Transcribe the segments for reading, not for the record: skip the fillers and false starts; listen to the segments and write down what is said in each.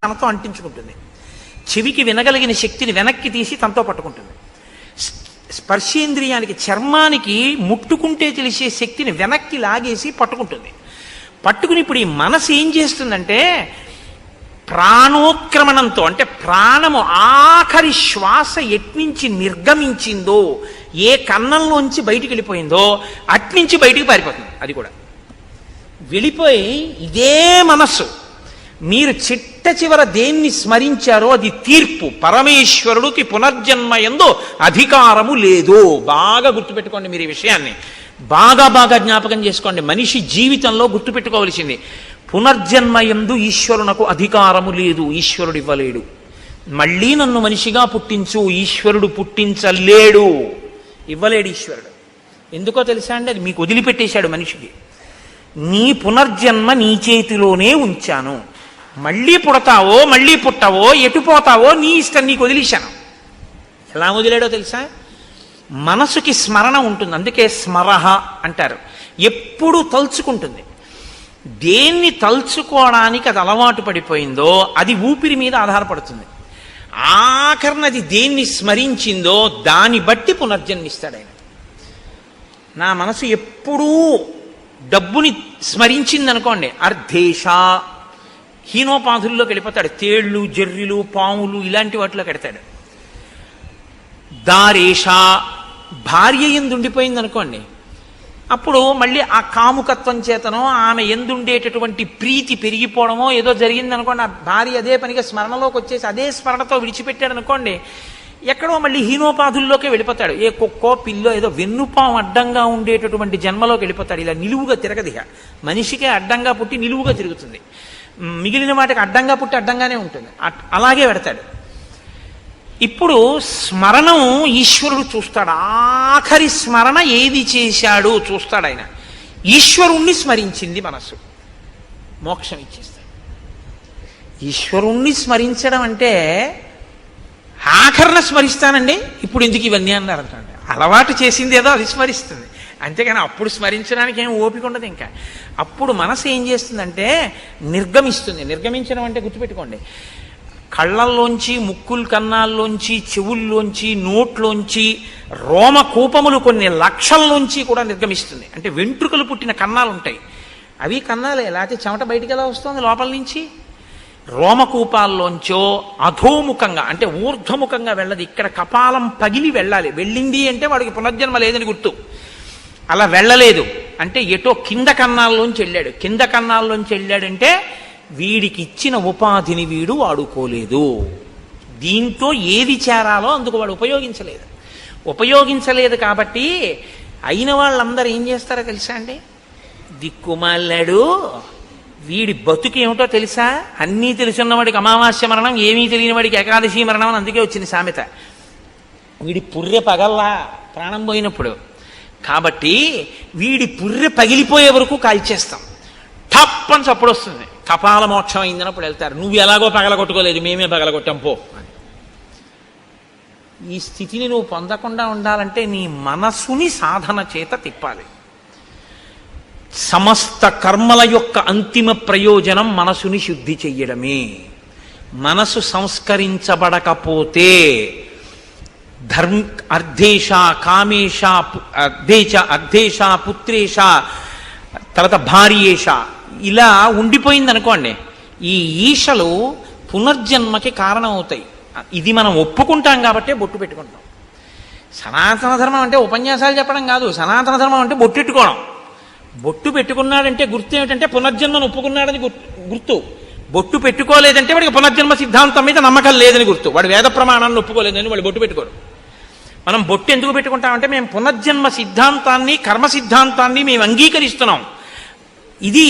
తనతో అంటించుకుంటుంది. చెవికి వినగలిగిన శక్తిని వెనక్కి తీసి తనతో పట్టుకుంటుంది. స్పర్శేంద్రియానికి, చర్మానికి ముట్టుకుంటే తెలిసే శక్తిని వెనక్కి లాగేసి పట్టుకుంటుంది. పట్టుకుని ఇప్పుడు ఈ మనసు ఏం చేస్తుందంటే ప్రాణోత్క్రమణంతో, అంటే ప్రాణము ఆఖరి శ్వాస ఎట్నుంచి నిర్గమించిందో, ఏ కన్నంలోంచి బయటికి వెళ్ళిపోయిందో అట్నుంచి బయటికి పారిపోతుంది. అది కూడా వెళ్ళిపోయి ఇదే మనస్సు మీరు చిట్ట చివర దేన్ని స్మరించారో అది తీర్పు. పరమేశ్వరుడికి పునర్జన్మ యందు అధికారము లేదు. బాగా గుర్తుపెట్టుకోండి మీరు ఈ విషయాన్ని, బాగా బాగా జ్ఞాపకం చేసుకోండి. మనిషి జీవితంలో గుర్తుపెట్టుకోవలసింది, పునర్జన్మ యందు ఈశ్వరునకు అధికారము లేదు. ఈశ్వరుడు ఇవ్వలేడు. మళ్ళీ నన్ను మనిషిగా పుట్టించు, ఈశ్వరుడు పుట్టించలేడు, ఇవ్వలేడు ఈశ్వరుడు. ఎందుకో తెలుసా అండి? అది మీకు వదిలిపెట్టేశాడు మనిషికి. నీ పునర్జన్మ నీ చేతిలోనే ఉంచాను. మళ్ళీ పుడతావో మళ్ళీ పుట్టవో ఎటు పోతావో నీ ఇష్టం, నీకు వదిలేశాను. ఎలా వదిలేడో తెలుసా? మనసుకి స్మరణ ఉంటుంది, అందుకే స్మరహ అంటారు. ఎప్పుడు తలుచుకుంటుంది. దేన్ని తలుచుకోవడానికి అది అలవాటు పడిపోయిందో అది ఊపిరి మీద ఆధారపడుతుంది. ఆఖరినది దేన్ని స్మరించిందో దాన్ని బట్టి పునర్జన్మిస్తాడు ఆయన. నా మనసు ఎప్పుడూ డబ్బుని స్మరించిందనుకోండి, అర్ధేశ హీనోపాధుల్లోకి వెళ్ళిపోతాడు. తేళ్లు, జర్రిలు, పాములు ఇలాంటి వాటిలోకి వెడతాడు. దారేష భార్య ఎందుండిపోయింది అనుకోండి, అప్పుడు మళ్ళీ ఆ కాముకత్వం చేతనో ఆమె ఎందుండేటటువంటి ప్రీతి పెరిగిపోవడమో ఏదో జరిగింది అనుకోండి, ఆ భార్య అదే పనిగా స్మరణలోకి వచ్చేసి అదే స్మరణతో విడిచిపెట్టాడు అనుకోండి, ఎక్కడో మళ్ళీ హీనోపాధుల్లోకి వెళ్ళిపోతాడు. ఏ కుక్కో పిల్లో ఏదో వెన్నుపాము అడ్డంగా ఉండేటటువంటి జన్మలోకి వెళ్ళిపోతాడు. ఇలా నిలువుగా తిరగదిహ. మనిషికే అడ్డంగా పుట్టి నిలువుగా తిరుగుతుంది, మిగిలిన వాటికి అడ్డంగా పుట్టి అడ్డంగానే ఉంటుంది. అలాగే పెడతాడు. ఇప్పుడు స్మరణం ఈశ్వరుడు చూస్తాడు. ఆఖరి స్మరణ ఏది చేశాడు చూస్తాడు ఆయన. ఈశ్వరుణ్ణి స్మరించింది మనసు, మోక్షం ఇచ్చేస్తాడు. ఈశ్వరుణ్ణి స్మరించడం అంటే ఆఖరణ స్మరిస్తానండి, ఇప్పుడు ఎందుకు ఇవన్నీ అన్నారు అంటే అలవాటు చేసింది ఏదో అది స్మరిస్తుంది, అంతేగాని అప్పుడు స్మరించడానికి ఏం ఓపిక ఉండదు. ఇంకా అప్పుడు మనసు ఏం చేస్తుందంటే నిర్గమిస్తుంది. నిర్గమించడం అంటే గుర్తుపెట్టుకోండి, కళ్ళల్లోంచి, ముక్కుల కన్నాల్లోంచి, చెవుల్లోంచి, నోట్లోంచి, రోమకూపములు కొన్ని లక్షల్లోంచి కూడా నిర్గమిస్తుంది. అంటే వెంట్రుకలు పుట్టిన కన్నాలు ఉంటాయి, అవి కన్నాలే, లేకపోతే చెమట బయటికి ఎలా వస్తుంది లోపల నుంచి? రోమకూపాల్లోంచో అధోముఖంగా, అంటే ఊర్ధ్వముఖంగా వెళ్ళదు, ఇక్కడ కపాలం పగిలి వెళ్ళాలి. వెళ్ళింది అంటే వాడికి పునర్జన్మ లేదని గుర్తు. అలా వెళ్ళలేదు అంటే ఎటో కింద కన్నాల్లోంచి వెళ్ళాడు. కింద కన్నాల్లోంచి వెళ్ళాడంటే వీడికి ఇచ్చిన ఉపాధిని వీడు వాడుకోలేదు. దీంతో ఏది చేరాలో అందుకు వాడు ఉపయోగించలేదు కాబట్టి అయిన వాళ్ళందరూ ఏం చేస్తారో తెలుసా అండి? దిక్కుమాలాడు, వీడి బతుకు ఏమిటో తెలుసా? అన్నీ తెలుసున్నవాడికి అమావాస్య మరణం, ఏమీ తెలియని వాడికి ఏకాదశి మరణం అని అందుకే వచ్చింది సామెత. వీడి పుర్రె పగల్లా ప్రాణం పోయినప్పుడు, కాబట్టి వీడి పుర్రె పగిలిపోయే వరకు కాల్చేస్తాం. టప్ అని చప్పుడు వస్తుంది, కపాల మోక్షం అయిందన్నప్పుడు వెళ్తారు. నువ్వు ఎలాగో పగలగొట్టుకోలేదు, మేమే పగలగొట్టాం పో. ఈ స్థితిని నువ్వు పొందకుండా ఉండాలంటే నీ మనసుని సాధన చేత తిప్పాలి. సమస్త కర్మల యొక్క అంతిమ ప్రయోజనం మనసుని శుద్ధి చెయ్యడమే. మనసు సంస్కరించబడకపోతే అర్ధేశ, కామేశ, అర్ధేశ, పుత్రేశ, తర్వాత భార్యేశ ఇలా ఉండిపోయింది అనుకోండి, ఈ ఈశలు పునర్జన్మకి కారణం అవుతాయి. ఇది మనం ఒప్పుకుంటాం కాబట్టే బొట్టు పెట్టుకుంటాం. సనాతన ధర్మం అంటే ఉపన్యాసాలు చెప్పడం కాదు, సనాతన ధర్మం అంటే బొట్టెట్టుకోవడం. బొట్టు పెట్టుకున్నాడంటే గుర్తు ఏమిటంటే పునర్జన్మను ఒప్పుకున్నాడని గుర్తు. బొట్టు పెట్టుకోలేదంటే వాడికి పునర్జన్మ సిద్ధాంతం మీద నమ్మకం లేదని గుర్తు. వాడు వేద ప్రమాణాన్ని ఒప్పుకోలేదని వాడు బొట్టు పెట్టుకోరు. మనం బొట్టు ఎందుకు పెట్టుకుంటామంటే మేము పునర్జన్మ సిద్ధాంతాన్ని, కర్మ సిద్ధాంతాన్ని మేము అంగీకరిస్తున్నాం. ఇది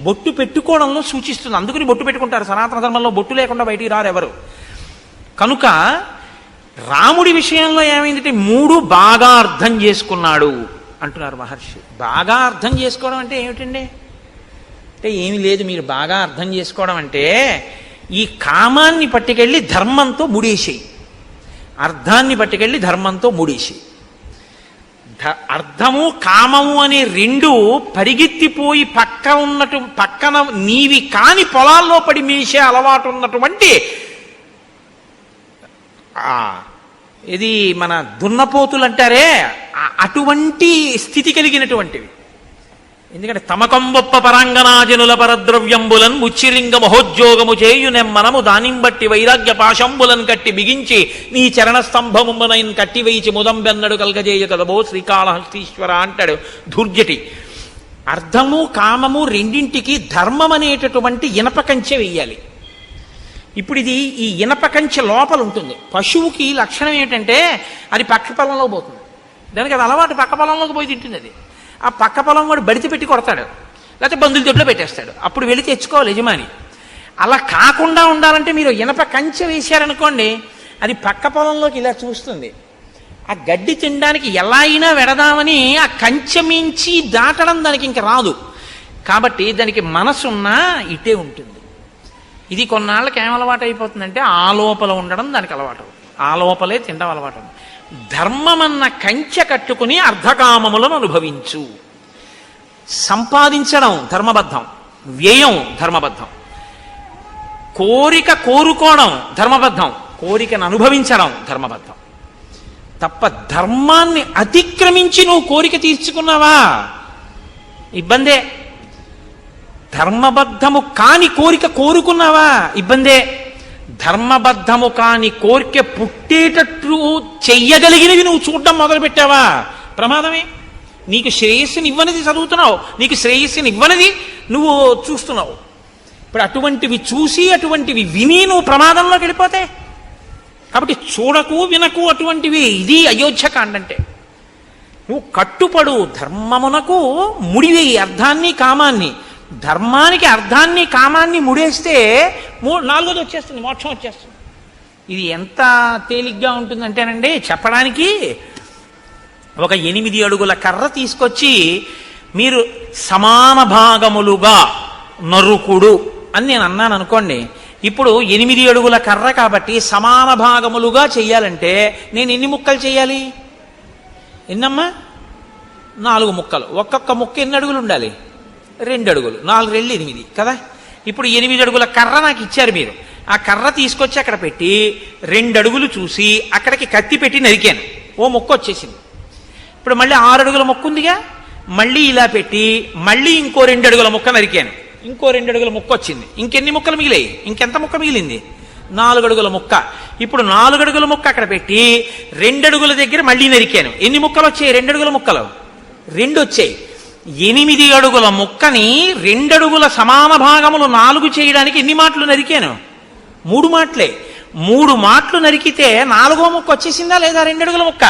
బొట్టు పెట్టుకోవడంలో సూచిస్తుంది. అందుకని బొట్టు పెట్టుకుంటారు. సనాతన ధర్మంలో బొట్టు లేకుండా బయటికి రారు ఎవరు. కనుక రాముడి విషయంలో ఏమైందంటే 3 బాగా అర్థం చేసుకున్నాడు అంటున్నారు మహర్షి. బాగా అర్థం చేసుకోవడం అంటే ఏమిటండి? అంటే ఏమీ లేదు, మీరు బాగా అర్థం చేసుకోవడం అంటే ఈ కామాన్ని పట్టుకెళ్ళి ధర్మంతో ముడేసేయి, అర్థాన్ని పట్టుకెళ్ళి ధర్మంతో ముడేసేయి. అర్థము కామము అనే రెండు పరిగెత్తిపోయి పక్కన నీవి కాని పొలాల్లో పడి మేసే అలవాటు ఉన్నటువంటి ఇది మన దున్నపోతులు అంటారే, అటువంటి స్థితి కలిగినటువంటివి. ఎందుకంటే తమకంబొప్ప పరాంగనాజనుల పరద్రవ్యంబులన్ ముచ్చిలింగ మహోద్యోగము చేయునెమ్మనము దానిం బట్టి వైరాగ్య పాశంబులను కట్టి బిగించి నీ చరణ స్తంభమునైన్ కట్టి వేయిచి ముదంబెన్నడు కలగజేయ కదబో శ్రీకాళహస్తీశ్వర అంటాడు ధూర్జటి. అర్థము కామము రెండింటికి ధర్మం అనేటటువంటి ఇనప కంచె వెయ్యాలి. ఇప్పుడు ఇది ఈ ఇనప కంచె లోపల ఉంటుంది. పశువుకి లక్షణం ఏంటంటే అది పక్క పొలంలో పోతుంది, దానికి అది అలవాటు పక్క పొలంలోకి పోయి తింటుంది. అది ఆ పక్క పొలం వాడు బడితి పెట్టి కొడతాడు, లేకపోతే బంధువుల దొడ్లో పెట్టేస్తాడు, అప్పుడు వెళ్ళి తెచ్చుకోవాలి యజమాని. అలా కాకుండా ఉండాలంటే మీరు ఇనప కంచె వేశారనుకోండి, అది పక్క పొలంలోకి ఇలా చూస్తుంది. ఆ గడ్డి తినడానికి ఎలా అయినా వెడదామని ఆ కంచె మించి దాటడం దానికి ఇంక రాదు. కాబట్టి దానికి మనసున్నా ఇటే ఉంటుంది. ఇది కొన్నాళ్ళకి ఏం అలవాటు అయిపోతుందంటే ఆ లోపల ఉండడం దానికి అలవాటు, ఆ లోపలే తినడం అలవాటు. ధర్మమన్న కంచె కట్టుకుని అర్ధకామములను అనుభవించు. సంపాదించడం ధర్మబద్ధం, వ్యయం ధర్మబద్ధం, కోరుకోవడం ధర్మబద్ధం, కోరికను అనుభవించడం ధర్మబద్ధం. తప్ప ధర్మాన్ని అతిక్రమించి నువ్వు కోరిక తీర్చుకున్నావా ఇబ్బందే. ధర్మబద్ధము కాని కోరిక కోరుకున్నావా ఇబ్బందే. ధర్మబద్ధము కాని కోరిక పుట్టేటట్లు చెయ్యగలిగినవి నువ్వు చూడడం మొదలుపెట్టావా ప్రమాదమే. నీకు శ్రేయస్సుని ఇవ్వనిది చదువుతున్నావు, నీకు శ్రేయస్సుని ఇవ్వనిది నువ్వు చూస్తున్నావు. ఇప్పుడు అటువంటివి చూసి అటువంటివి విని నువ్వు ప్రమాదంలోకి వెళ్ళిపోతే, కాబట్టి చూడకు వినకు అటువంటివి. ఇది అయోధ్యకాండ అంటే. నువ్వు కట్టుపడు, ధర్మమునకు ముడివేయి అర్థాన్ని కామాన్ని. ధర్మానికి అర్థాన్ని కామాన్ని ముడేస్తే నాలుగోది వచ్చేస్తుంది, మోక్షం వచ్చేస్తుంది. ఇది ఎంత తేలిగ్గా ఉంటుందంటేనండి చెప్పడానికి, ఒక 8 అడుగుల కర్ర తీసుకొచ్చి మీరు సమాన భాగములుగా నరుకుడు అని నేను అన్నాను అనుకోండి. ఇప్పుడు 8 అడుగుల కర్ర కాబట్టి సమాన భాగములుగా చెయ్యాలంటే నేను ఎన్ని ముక్కలు చేయాలి? ఎన్నమ్మా? 4 ముక్కలు. ఒక్కొక్క ముక్క ఎన్ని అడుగులు ఉండాలి? 2 అడుగులు. 4 2 8 కదా. ఇప్పుడు 8 అడుగుల కర్ర నాకు ఇచ్చారు మీరు. ఆ కర్ర తీసుకొచ్చి అక్కడ పెట్టి 2 అడుగులు చూసి అక్కడికి కత్తి పెట్టి నరికాను, ఓ ముక్క వచ్చేసింది. ఇప్పుడు మళ్ళీ 6 అడుగుల ముక్క ఉందిగా, మళ్ళీ ఇలా పెట్టి మళ్ళీ ఇంకో 2 అడుగుల ముక్క నరికాను, ఇంకో 2 అడుగుల ముక్క వచ్చింది. ఇంకెన్ని ముక్కలు మిగిలాయి? ఇంకెంత ముక్క మిగిలింది? 4 అడుగుల ముక్క. ఇప్పుడు 4 అడుగుల ముక్క అక్కడ పెట్టి 2 అడుగుల దగ్గర మళ్ళీ నరికాను. ఎన్ని ముక్కలు వచ్చాయి? 2 అడుగుల ముక్కలు 2 వచ్చాయి. 8 అడుగుల ముక్కని 2 అడుగుల సమాన భాగములు 4 చేయడానికి ఎన్ని మాటలు నరికాను? 3 మాటలే. 3 మాటలు నరికితే 4వ ముక్క వచ్చేసిందా లేదా? 2 అడుగుల ముక్క.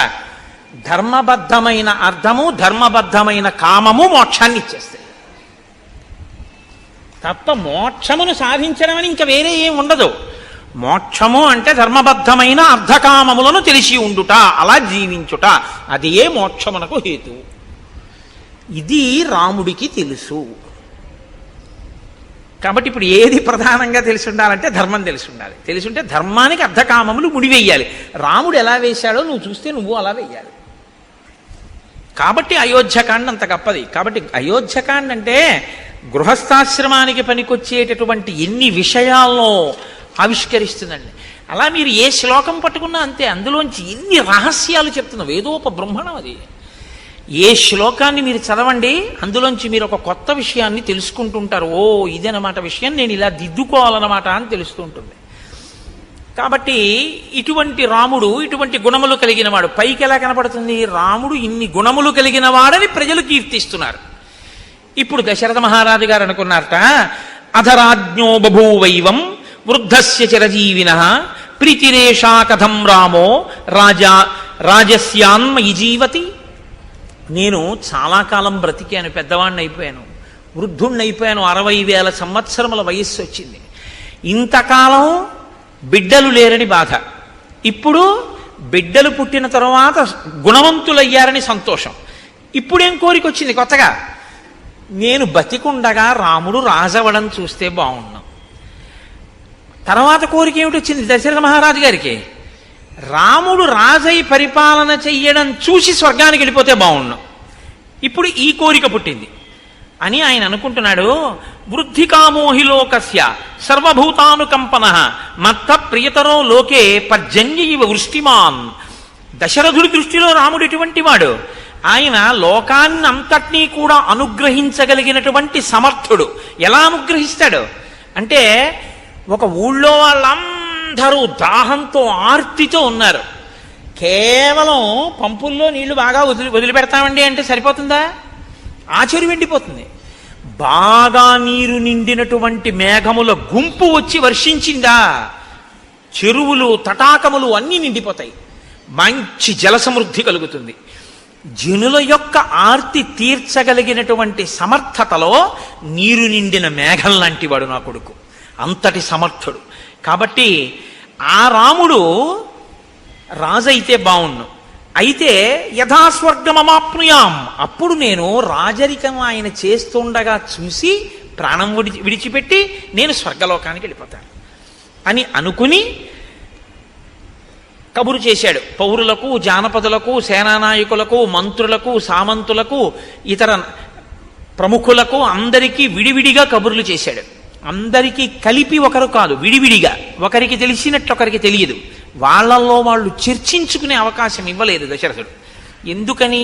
ధర్మబద్ధమైన అర్థము, ధర్మబద్ధమైన కామము మోక్షాన్ని ఇచ్చేస్తాయి. తప్ప మోక్షమును సాధించడం అని ఇంకా వేరే ఏం ఉండదు. మోక్షము అంటే ధర్మబద్ధమైన అర్ధకామములను తెలిసి ఉండుట, అలా జీవించుట, అది ఏ మోక్షమునకు హేతు. ఇది రాముడికి తెలుసు. కాబట్టి ఇప్పుడు ఏది ప్రధానంగా తెలిసి ఉండాలంటే ధర్మం తెలిసి ఉండాలి. తెలిసి ఉంటే ధర్మానికి అర్ధకామములు ముడివేయాలి. రాముడు ఎలా వేశాడో నువ్వు చూస్తే నువ్వు అలా వేయాలి. కాబట్టి అయోధ్యకాండ అంత గొప్పది. కాబట్టి అయోధ్యకాండ అంటే గృహస్థాశ్రమానికి పనికొచ్చేటటువంటి ఎన్ని విషయాలను ఆవిష్కరిస్తుందండి. అలా మీరు ఏ శ్లోకం పట్టుకున్నా అంతే, అందులోంచి ఎన్ని రహస్యాలు చెప్తున్నా. వేదోప బ్రహ్మణం అది. ఏ శ్లోకాన్ని మీరు చదవండి, అందులోంచి మీరు ఒక కొత్త విషయాన్ని తెలుసుకుంటుంటారు. ఓ ఇదన్నమాట విషయం, నేను ఇలా దిద్దుకోవాలన్నమాట అని తెలుస్తుంటుంది. కాబట్టి ఇటువంటి రాముడు ఇటువంటి గుణములు కలిగిన వాడు. పైకి ఎలా కనపడుతుంది? రాముడు ఇన్ని గుణములు కలిగిన వాడని ప్రజలు కీర్తిస్తున్నారు. ఇప్పుడు దశరథ మహారాజు గారు అనుకున్నారట, అధరాజ్ఞో బభూవైవం వృద్ధస్య చిరజీవిన ప్రీతిరేషా కథం రామో రాజస్యాన్మయి జీవతి. నేను చాలా కాలం బ్రతికాను, పెద్దవాడిని అయిపోయాను, వృద్ధుణ్ణి అయిపోయాను, 60,000 సంవత్సరముల వయస్సు వచ్చింది. ఇంతకాలం బిడ్డలు లేరని బాధ, ఇప్పుడు బిడ్డలు పుట్టిన తర్వాత గుణవంతులయ్యారని సంతోషం. ఇప్పుడేం కోరిక వచ్చింది కొత్తగా? నేను బతికుండగా రాముడు రాజవడం చూస్తే బాగున్నాం. తర్వాత కోరిక ఏమిటి వచ్చింది దశరథ మహారాజు గారికి? రాముడు రాజై పరిపాలన చెయ్యడం చూసి స్వర్గానికి వెళ్ళిపోతే బాగుండు. ఇప్పుడు ఈ కోరిక పుట్టింది అని ఆయన అనుకుంటున్నాడు. వృద్ధికామోహి లోకస్య సర్వభూతానుకంపన మత్త ప్రియతరో లోకే పర్జన్య ఇవ వృష్టిమాన్. దశరథుడి దృష్టిలో రాముడు ఎటువంటి వాడు? ఆయన లోకాన్నంతటినీ కూడా అనుగ్రహించగలిగినటువంటి సమర్థుడు. ఎలా అనుగ్రహిస్తాడు అంటే, ఒక ఊళ్ళో వాళ్ళందరూ దాహంతో ఆర్తితో ఉన్నారు. కేవలం పంపుల్లో నీళ్లు బాగా వదిలిపెడతామండి అంటే సరిపోతుందా? ఆచరి వెండిపోతుంది. బాగా నీరు నిండినటువంటి మేఘముల గుంపు వచ్చి వర్షించిందా, చెరువులు తటాకములు అన్నీ నిండిపోతాయి. మంచి జల సమృద్ధి కలుగుతుంది. జనుల యొక్క ఆర్తి తీర్చగలిగినటువంటి సమర్థతలో నీరు నిండిన మేఘం లాంటి వాడు నా కొడుకు, అంతటి సమర్థుడు. కాబట్టి ఆ రాముడు రాజైతే బావుణ్ణు. అయితే యథాస్వర్గమమాప్నుయాం, అప్పుడు నేను రాజరికం ఆయన చేస్తుండగా చూసి ప్రాణం విడిచిపెట్టి నేను స్వర్గలోకానికి వెళ్ళిపోతాను అని అనుకుని కబురు చేశాడు. పౌరులకు, జానపదులకు, సేనానాయకులకు, మంత్రులకు, సామంతులకు, ఇతర ప్రముఖులకు అందరికీ విడివిడిగా కబుర్లు చేశాడు. అందరికీ కలిపి ఒకరు కాదు, విడివిడిగా. ఒకరికి తెలిసినట్లు ఒకరికి తెలియదు. వాళ్ళల్లో వాళ్ళు చర్చించుకునే అవకాశం ఇవ్వలేదు దశరథుడు. ఎందుకని?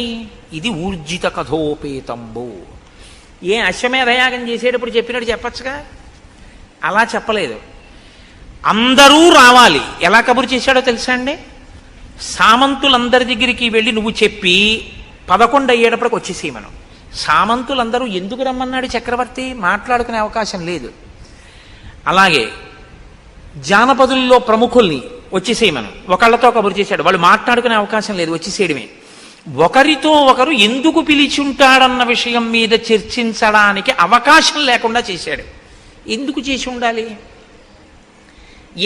ఇది ఊర్జిత కథోపేతంబు. ఏ అశ్వమేధయాగం చేసేటప్పుడు చెప్పినట్టు చెప్పచ్చుగా, అలా చెప్పలేదు. అందరూ రావాలి. ఎలా కబురు చేశాడో తెలుసా అండి? సామంతులందరి దగ్గరికి వెళ్ళి నువ్వు చెప్పి 11 అయ్యేటప్పటికి వచ్చేసేయమను. సామంతులందరూ ఎందుకు రమ్మన్నాడు చక్రవర్తి? మాట్లాడుకునే అవకాశం లేదు. అలాగే జానపదుల్లో ప్రముఖుల్ని వచ్చేసేయమను. ఒకళ్ళతో కబురు చేశాడు, వాళ్ళు మాట్లాడుకునే అవకాశం లేదు, వచ్చేసేయడమే. ఒకరితో ఒకరు ఎందుకు పిలిచుంటాడన్న విషయం మీద చర్చించడానికి అవకాశం లేకుండా చేశాడు. ఎందుకు చేసి ఉండాలి?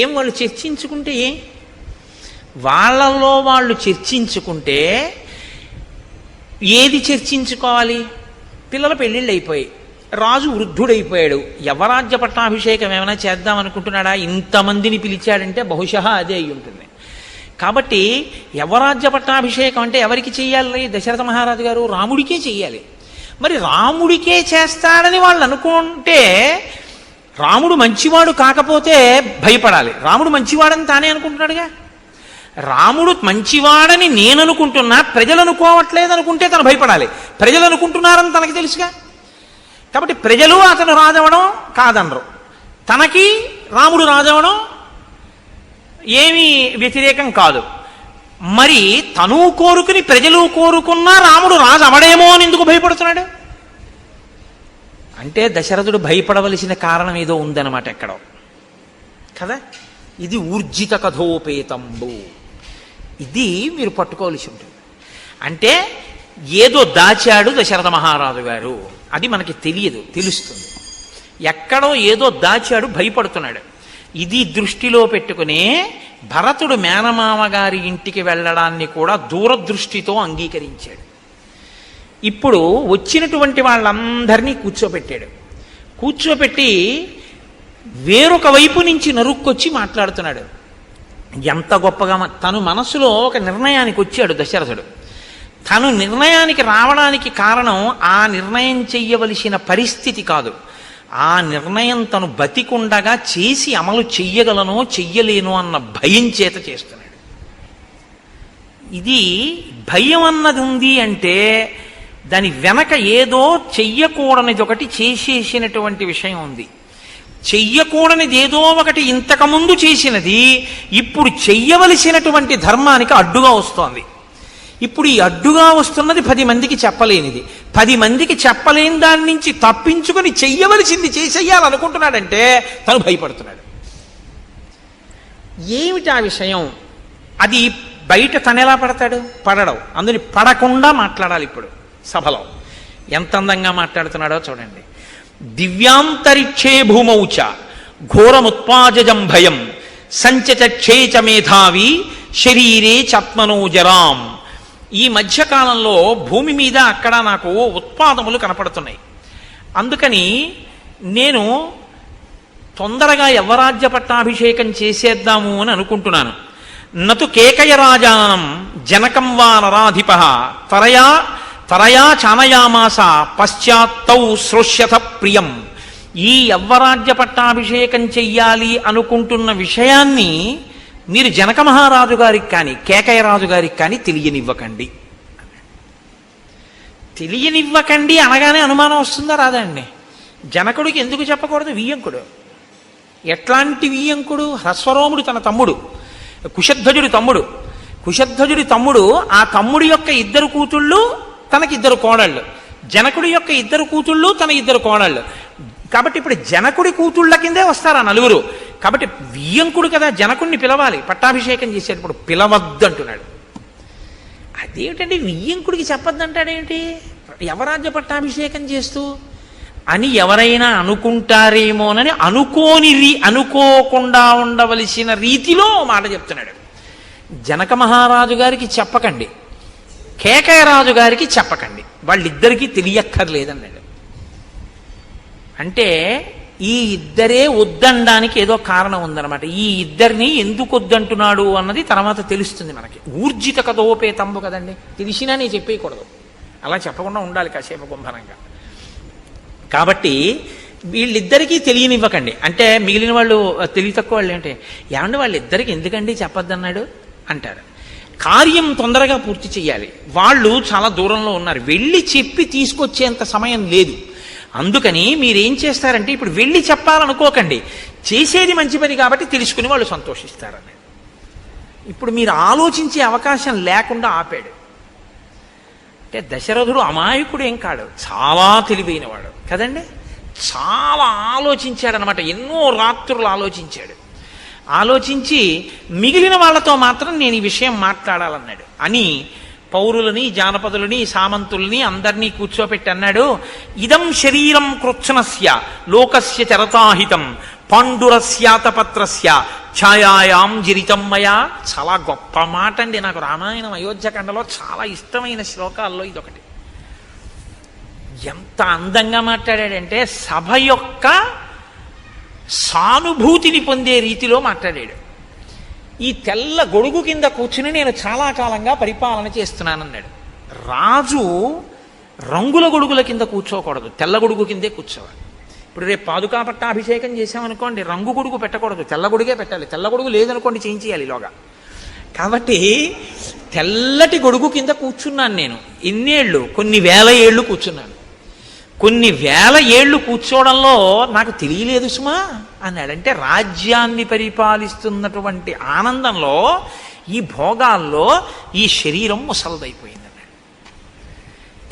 ఏం వాళ్ళు చర్చించుకుంటే వాళ్ళల్లో వాళ్ళు చర్చించుకుంటే ఏది చర్చించుకోవాలి? పిల్లల పెళ్ళిళ్ళు అయిపోయాయి, రాజు వృద్ధుడైపోయాడు, యవరాజ్య పట్టాభిషేకం ఏమైనా చేద్దాం అనుకుంటున్నాడా? ఇంతమందిని పిలిచాడంటే బహుశా అదే అయి ఉంటుంది. కాబట్టి యవరాజ్య పట్టాభిషేకం అంటే ఎవరికి చెయ్యాలి? దశరథ మహారాజు గారు రాముడికే చెయ్యాలి. మరి రాముడికే చేస్తాడని వాళ్ళు అనుకుంటే రాముడు మంచివాడు కాకపోతే భయపడాలి. రాముడు మంచివాడని తానే అనుకుంటున్నాడుగా. రాముడు మంచివాడని నేను అనుకుంటున్నా, ప్రజలు అనుకోవట్లేదు అనుకుంటే తను భయపడాలి. ప్రజలు అనుకుంటున్నారని తనకి తెలుసుగా. కాబట్టి ప్రజలు అతను రాజవడం కాదనరు, తనకి రాముడు రాజవడం ఏమీ వ్యతిరేకం కాదు. మరి తను కోరుకుని ప్రజలు కోరుకున్నా రాముడు రాజు అవడేమో అని ఎందుకు భయపడుతున్నాడు? అంటే దశరథుడు భయపడవలసిన కారణం ఏదో ఉందన్నమాట ఎక్కడో కదా. ఇది ఊర్జిత కథోపేతంబు. ఇది మీరు పట్టుకోవలసి ఉంటుంది. అంటే ఏదో దాచాడు దశరథ మహారాజు గారు, అది మనకి తెలియదు, తెలుస్తుంది. ఎక్కడో ఏదో దాచాడు, భయపడుతున్నాడు. ఇది దృష్టిలో పెట్టుకునే భరతుడు మేనమామ గారి ఇంటికి వెళ్ళడాన్ని కూడా దూరదృష్టితో అంగీకరించాడు. ఇప్పుడు వచ్చినటువంటి వాళ్ళందరినీ కూర్చోపెట్టాడు. కూర్చోపెట్టి వేరొక వైపు నుంచి నరుక్కొచ్చి మాట్లాడుతున్నాడు. ఎంత గొప్పగా తను మనసులో ఒక నిర్ణయానికి వచ్చాడు దశరథుడు. తను నిర్ణయానికి రావడానికి కారణం ఆ నిర్ణయం చెయ్యవలసిన పరిస్థితి కాదు, ఆ నిర్ణయం తను బతికుండగా చేసి అమలు చెయ్యగలనో చెయ్యలేనో అన్న భయం చేత చేస్తున్నాడు. ఇది భయం అన్నది ఉంది అంటే దాని వెనక ఏదో చెయ్యకూడనిది ఒకటి చేసేసినటువంటి విషయం ఉంది. చెయ్యకూడనిది ఏదో ఒకటి ఇంతకుముందు చేసినది ఇప్పుడు చెయ్యవలసినటువంటి ధర్మానికి అడ్డుగా వస్తోంది. ఇప్పుడు ఈ అడ్డుగా వస్తున్నది 10 మందికి చెప్పలేనిది. 10 మందికి చెప్పలేని దాని నుంచి తప్పించుకొని చెయ్యవలసింది చేసేయాలనుకుంటున్నాడంటే తను భయపడుతున్నాడు. ఏమిటి ఆ విషయం? అది బయట తనెలా పడతాడు? పడడం. అందుని పడకుండా మాట్లాడాలి. ఇప్పుడు సభలో ఎంత అందంగా మాట్లాడుతున్నాడో చూడండి. దివ్యాంతరిక్షే భూమౌచ ఘోరముత్పాజం భయం సంచచక్షేచ మేధావి శరీరే చాత్మనో జరాం. ఈ మధ్యకాలంలో భూమి మీద అక్కడ నాకు ఉత్పాదములు కనపడుతున్నాయి. అందుకని నేను తొందరగా యవరాజ్య పట్టాభిషేకం చేసేద్దాము అని అనుకుంటున్నాను. నతు కేకయరాజానం జనకం వా నరాధిప తరయా చానయామాస పశ్చాత్తౌ శ్రోష్యత ప్రియం. ఈ యవ్వరాజ్య పట్టాభిషేకం చెయ్యాలి అనుకుంటున్న విషయాన్ని మీరు జనక మహారాజు గారికి కానీ కేకయరాజు గారికి కానీ తెలియనివ్వకండి. తెలియనివ్వకండి అనగానే అనుమానం వస్తుందా రాదా అండి? జనకుడికి ఎందుకు చెప్పకూడదు? వియ్యంకుడు. ఎట్లాంటి వియ్యంకుడు? హ్రస్వరోముడు తన తమ్ముడు, కుశధ్వజుడి తమ్ముడు. కుశధ్వజుడి తమ్ముడు, ఆ తమ్ముడి యొక్క ఇద్దరు కూతుళ్ళు తనకిద్దరు కోడళ్ళు, జనకుడి యొక్క ఇద్దరు కూతుళ్ళు తన ఇద్దరు కోడళ్ళు. కాబట్టి ఇప్పుడు జనకుడి కూతుళ్ళ కిందే వస్తారు ఆ నలుగురు. కాబట్టి వియ్యంకుడు కదా, జనకుడిని పిలవాలి. పట్టాభిషేకం చేసేటప్పుడు పిలవద్దంటున్నాడు. అదేమిటండి వియ్యంకుడికి చెప్పొద్దంటాడేమిటి యవరాజ్య పట్టాభిషేకం చేస్తూ అని ఎవరైనా అనుకుంటారేమోనని అనుకోకుండా ఉండవలసిన రీతిలో మాట చెప్తున్నాడు. జనక మహారాజు గారికి చెప్పకండి, కేకయరాజు గారికి చెప్పకండి, వాళ్ళిద్దరికీ తెలియక్కర్లేదన్నాడు. అంటే ఈ ఇద్దరే వద్దనడానికి ఏదో కారణం ఉందన్నమాట. ఈ ఇద్దరిని ఎందుకు వద్దంటున్నాడు అన్నది తర్వాత తెలుస్తుంది మనకి. ఊర్జిత కథోపేతంబు కదండి, తెలిసినా నేను చెప్పేయకూడదు, అలా చెప్పకుండా ఉండాలి కాసేపు గుంభనంగా. కాబట్టి వీళ్ళిద్దరికీ తెలియనివ్వకండి. అంటే మిగిలిన వాళ్ళు తెలివి తక్కువ వాళ్ళు ఏంటి, ఏమంటే వాళ్ళిద్దరికి ఎందుకండి చెప్పొద్దన్నాడు అంటారు. కార్యం తొందరగా పూర్తి చేయాలి. వాళ్ళు చాలా దూరంలో ఉన్నారు, వెళ్ళి చెప్పి తీసుకొచ్చేంత సమయం లేదు. అందుకని మీరేం చేస్తారంటే ఇప్పుడు వెళ్ళి చెప్పాలనుకోకండి, చేసేది మంచి పని కాబట్టి తెలుసుకుని వాళ్ళు సంతోషిస్తారని. ఇప్పుడు మీరు ఆలోచించే అవకాశం లేకుండా ఆపాడు. అంటే దశరథుడు అమాయకుడు ఏం కాడు, చాలా తెలివైనవాడు కదండి. చాలా ఆలోచించాడనమాట, ఎన్నో రాత్రులు ఆలోచించాడు. ఆలోచించి మిగిలిన వాళ్ళతో మాత్రం నేను ఈ విషయం మాట్లాడాలన్నాడు అని పౌరులని, జానపదులని, సామంతుల్ని అందరినీ కూర్చోపెట్టి అన్నాడు, ఇదం శరీరం కృత్స్నస్య లోకస్య చరతాహితం పాండురస్యాతపత్రస్య ఛాయాయాం జిరితం మయా. చాలా గొప్ప మాట అండి, నాకు రామాయణం అయోధ్యకాండలో చాలా ఇష్టమైన శ్లోకాల్లో ఇదొకటి. ఎంత అందంగా మాట్లాడాడంటే సభ యొక్క సానుభూతిని పొందే రీతిలో మాట్లాడాడు. ఈ తెల్ల గొడుగు కింద కూర్చుని నేను చాలా కాలంగా పరిపాలన చేస్తున్నానన్నాడు. రాజు రంగుల గొడుగుల కింద కూర్చోకూడదు, తెల్ల గొడుగు కిందే కూర్చోవాలి. ఇప్పుడు రేపు పాదుకా పట్టాభిషేకం చేసామనుకోండి, రంగు గొడుగు పెట్టకూడదు, తెల్ల గొడుగే పెట్టాలి. తెల్ల గొడుగు లేదనుకోండి చేయించేయాలి ఈలోగా. కాబట్టి తెల్లటి గొడుగు కింద కూర్చున్నాను నేను. ఎన్నేళ్ళు? కొన్ని వేల ఏళ్ళు కూర్చున్నాను. కొన్ని వేల ఏళ్ళు కూర్చోవడంలో నాకు తెలియలేదు సుమా అన్నాడంటే, రాజ్యాన్ని పరిపాలిస్తున్నటువంటి ఆనందంలో, ఈ భోగాల్లో ఈ శరీరం ముసలదైపోయింది అన్నాడు.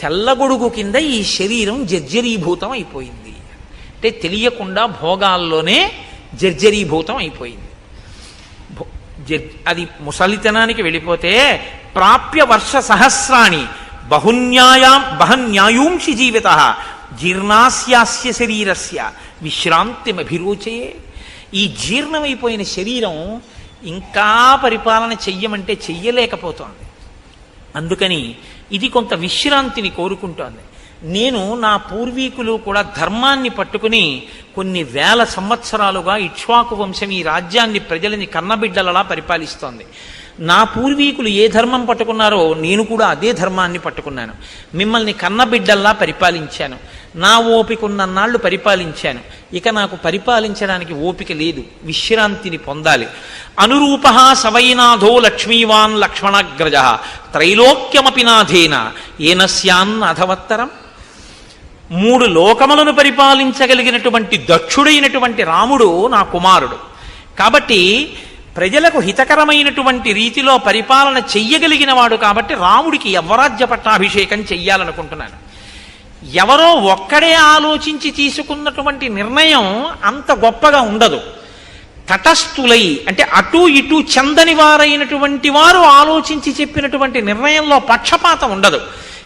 తెల్లగొడుగు కింద ఈ శరీరం జర్జరీభూతం అయిపోయింది అంటే తెలియకుండా భోగాల్లోనే జర్జరీభూతం అయిపోయింది. అది ముసలితనానికి వెళ్ళిపోతే ప్రాప్య వర్ష సహస్రాణి బహన్యాయూంషి జీవిత జీర్ణాస్యాస్య శరీరస్య విశ్రాంతిమభిరుచయే. ఈ జీర్ణమైపోయిన శరీరం ఇంకా పరిపాలన చెయ్యమంటే చెయ్యలేకపోతోంది. అందుకని ఇది కొంత విశ్రాంతిని కోరుకుంటోంది. నేను నా పూర్వీకులు కూడా ధర్మాన్ని పట్టుకుని కొన్ని వేల సంవత్సరాలుగా ఇక్ష్వాకు వంశం ఈ రాజ్యాన్ని ప్రజలని కన్నబిడ్డలలా పరిపాలిస్తోంది. నా పూర్వీకులు ఏ ధర్మం పట్టుకున్నారో నేను కూడా అదే ధర్మాన్ని పట్టుకున్నాను. మిమ్మల్ని కన్నబిడ్డల్లా పరిపాలించాను. నా ఓపిక ఉన్నన్నాళ్ళు పరిపాలించాను. ఇక నాకు పరిపాలించడానికి ఓపిక లేదు, విశ్రాంతిని పొందాలి. అనురూప సవైనాథో లక్ష్మీవాన్ లక్ష్మణాగ్రజ త్రైలోక్యమపి నాథేన ఏనస్యాన్ అధవత్తరం. 3 లోకములను పరిపాలించగలిగినటువంటి దక్షుడైనటువంటి రాముడు నా కుమారుడు. కాబట్టి ప్రజలకు హితకరమైనటువంటి రీతిలో పరిపాలన చెయ్యగలిగిన వాడు. కాబట్టి రాముడికి యవ్వరాజ్య పట్టాభిషేకం చెయ్యాలనుకుంటున్నాను. ఎవరో ఒక్కడే ఆలోచించి తీసుకున్నటువంటి నిర్ణయం అంత గొప్పగా ఉండదు. తటస్థులై అంటే అటు ఇటు చెందని వారైనటువంటి వారు ఆలోచించి చెప్పినటువంటి నిర్ణయంలో పక్షపాతం ఉండదు.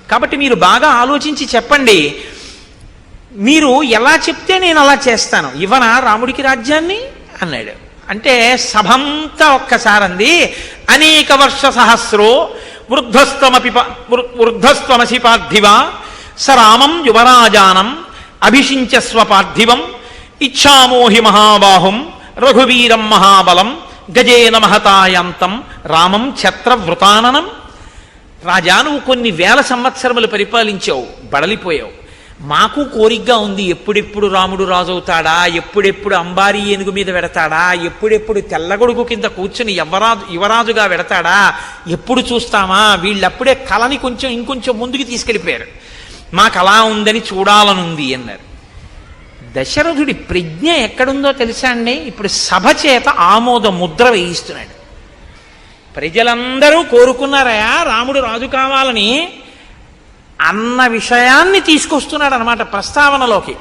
కాబట్టి మీరు బాగా ఆలోచించి చెప్పండి, మీరు ఎలా చెప్తే నేను అలా చేస్తాను, ఇవ్వనా రాముడికి రాజ్యాన్ని అన్నాడు. అంటే సభంతా ఒక్కసారంది, అనేక వర్ష సహస్రో వృద్ధస్త్వమసి పార్థివ సరామం యువరాజానం అభిషించస్వ పార్థివం ఇచ్ఛామోహి మహాబాహుం రఘువీరం మహాబలం గజేన మహతాయాంతం రామం ఛత్రవృతాననం. రాజా, నువ్వు కొన్ని వేల సంవత్సరములు పరిపాలించావు, బడలిపోయావు. మాకు కోరికగా ఉంది, ఎప్పుడెప్పుడు రాముడు రాజవుతాడా, ఎప్పుడెప్పుడు అంబారీ ఏనుగు మీద వెడతాడా, ఎప్పుడెప్పుడు తెల్లగొడుగు కింద కూర్చుని యువరాజుగా వెడతాడా, ఎప్పుడు చూస్తామా. వీళ్ళప్పుడే కళని ఇంకొంచెం ముందుకు తీసుకెళ్ళిపోయారు. మాకు అలా ఉందని చూడాలనుంది అన్నారు. దశరథుడి ప్రజ్ఞ ఎక్కడుందో తెలుసా అండి? ఇప్పుడు సభ చేత ఆమోద ముద్ర వేయిస్తున్నాడు. ప్రజలందరూ కోరుకున్నారయా రాముడు రాజు కావాలని అన్న విషయాన్ని తీసుకొస్తున్నాడు అనమాట ప్రస్తావనలోకి.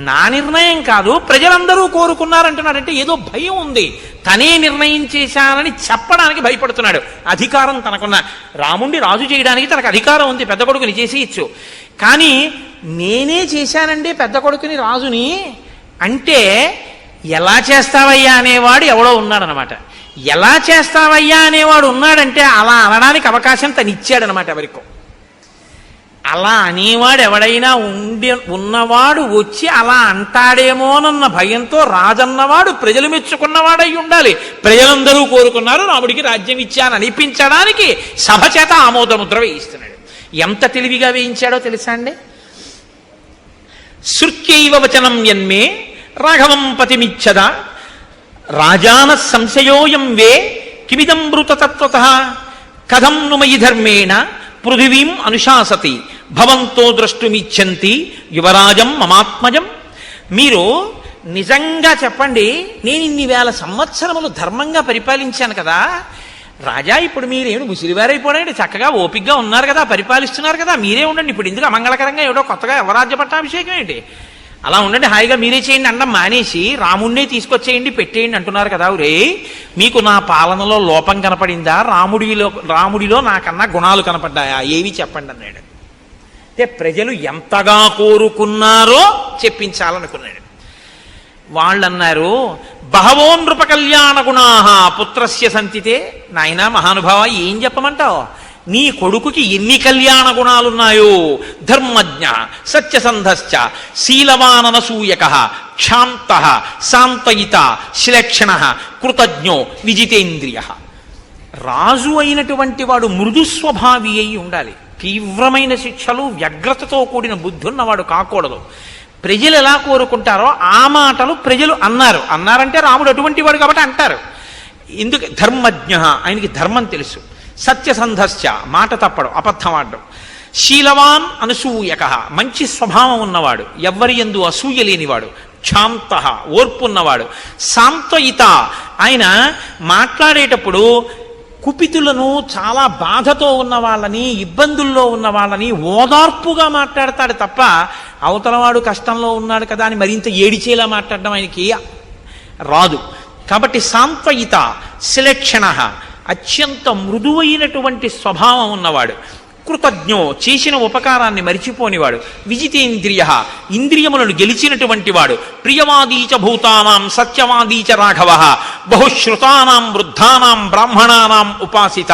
నా నిర్ణయం కాదు, ప్రజలందరూ కోరుకున్నారంటున్నాడంటే ఏదో భయం ఉంది. తనే నిర్ణయం చేశానని చెప్పడానికి భయపడుతున్నాడు. అధికారం తనకున్న, రాముణ్ణి రాజు చేయడానికి తనకు అధికారం ఉంది, పెద్ద కొడుకుని చేసేయచ్చు. కానీ నేనే చేశానండి పెద్ద కొడుకుని రాజుని అంటే ఎలా చేస్తావయ్యా అనేవాడు ఎవడో ఉన్నాడనమాట. ఎలా చేస్తావయ్యా అనేవాడు ఉన్నాడంటే అలా అనడానికి అవకాశం తను ఇచ్చాడనమాట ఎవరికో. అలా అనేవాడు ఎవడైనా ఉన్నవాడు వచ్చి అలా అంటాడేమోనన్న భయంతో రాజన్నవాడు ప్రజలు మెచ్చుకున్నవాడై ఉండాలి. ప్రజలందరూ కోరుకున్నారు, రాముడికి రాజ్యం ఇచ్చాను అనిపించడానికి సభ చేత ఆమోదముద్ర వేయిస్తున్నాడు. ఎంత తెలివిగా వేయించాడో తెలుసా అండి? శృత్యైవ వచనం యన్మే రాఘవం పతిమిచ్చద రాజాన సంశయోయం వే కిమిదమృతతత్వతః కథం ను మయి ధర్మేణ పృథివీం అనుశాసతి భవంతో ద్రష్టుమిచ్చంతి యువరాజం మమాత్మజం. మీరు నిజంగా చెప్పండి, నేను ఇన్ని వేల సంవత్సరములు ధర్మంగా పరిపాలించాను కదా రాజా, ఇప్పుడు మీరేమి ముసిరివారైపోయాడు, చక్కగా ఓపిగ్గా ఉన్నారు కదా, పరిపాలిస్తున్నారు కదా, మీరే ఉండండి. ఇప్పుడు ఇందుకు అమంగళకరంగా ఏడో కొత్తగా యువరాజ్య పట్టాభిషేకం ఏంటి, అలా ఉండండి, హాయిగా మీరే చేయండి అనడం మానేసి రాముణ్ణే తీసుకొచ్చేయండి పెట్టేయండి అంటున్నారు కదా. రే, మీకు నా పాలనలో లోపం కనపడిందా? రాముడిలో నాకన్నా గుణాలు కనపడ్డాయా? ఏవి చెప్పండి అన్నాడు. అంటే ప్రజలు ఎంతగా కోరుకున్నారో చెప్పించాలనుకున్నాడు. వాళ్ళన్నారు, బహవో నృప కళ్యాణ గుణాహ పుత్రస్య సంతితే. నాయనా మహానుభావ, ఏం చెప్పమంటావు? నీ కొడుకుకి ఎన్ని కళ్యాణ గుణాలున్నాయో. ధర్మజ్ఞ, సత్యసంధశ్చ, శీలవాననసూయక, క్షాంత, శాంతయిత, శ్లేక్షణ, కృతజ్ఞో, విజితేంద్రియ. రాజు అయినటువంటి వాడు మృదు స్వభావి అయి ఉండాలి. తీవ్రమైన శిక్షలు, వ్యగ్రతతో కూడిన బుద్ధి ఉన్నవాడు కాకూడదు. ప్రజలు ఎలా కోరుకుంటారో ఆ మాటలు ప్రజలు అన్నారంటే రాముడు అటువంటి వాడు కాబట్టి అంటారు. ఎందుకు? ధర్మజ్ఞ, ఆయనకి ధర్మం తెలుసు. సత్యసంధశ్చ, మాట తప్పడం, అబద్ధం ఆడడం. శీలవాన్ అనసూయక, మంచి స్వభావం ఉన్నవాడు, ఎవ్వరి యందు అసూయ లేనివాడు. క్షాంత, ఓర్పున్నవాడు. శాంతయిత, ఆయన మాట్లాడేటప్పుడు కుపితులను, చాలా బాధతో ఉన్న వాళ్ళని, ఇబ్బందుల్లో ఉన్న వాళ్ళని ఓదార్పుగా మాట్లాడతాడు తప్ప అవతలవాడు కష్టంలో ఉన్నాడు కదా అని మరింత ఏడిచేలా మాట్లాడడం ఆయనకి రాదు. కాబట్టి శాంతయిత, శ్లేక్షణ, అత్యంత మృదువైనటువంటి స్వభావం ఉన్నవాడు. కృతజ్ఞో, చేసిన ఉపకారాన్ని మరిచిపోనివాడు. విజితేంద్రియ, ఇంద్రియములను గెలిచినటువంటి వాడు. ప్రియవాదీచ భూతానాం సత్యవాదీచ రాఘవ, బహుశ్రుతానాం వృద్ధానాం బ్రాహ్మణానాం ఉపాసిత.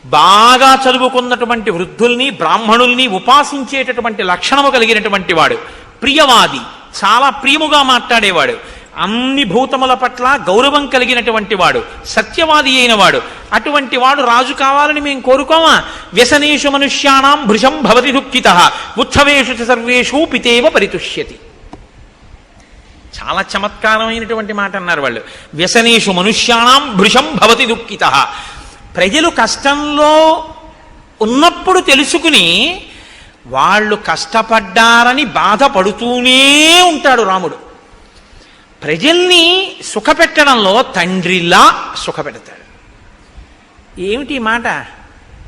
బాగా చదువుకున్నటువంటి వృద్ధుల్ని, బ్రాహ్మణుల్ని ఉపాసించేటటువంటి లక్షణము కలిగినటువంటి వాడు. ప్రియవాది, చాలా ప్రియముగా మాట్లాడేవాడు. అన్ని భూతముల పట్ల గౌరవం కలిగినటువంటి వాడు. సత్యవాది అయిన వాడు. అటువంటి వాడు రాజు కావాలని మేము కోరుకోమా? వ్యసనేషు మనుష్యాణం భృశం భవతి దుఃఖితః ఉత్సవేషు చ సర్వేషు పితేవ పరితుష్యతి. చాలా చమత్కారమైనటువంటి మాట అన్నారు వాళ్ళు. వ్యసనేషు మనుష్యాణం భృశం భవతి దుఃఖితః. ప్రజలు కష్టంలో ఉన్నప్పుడు తెలుసుకుని వాళ్ళు కష్టపడ్డారని బాధపడుతూనే ఉంటాడు రాముడు. ప్రజల్ని సుఖపెట్టడంలో తండ్రిలా సుఖపెడతాడు. ఏమిటి మాట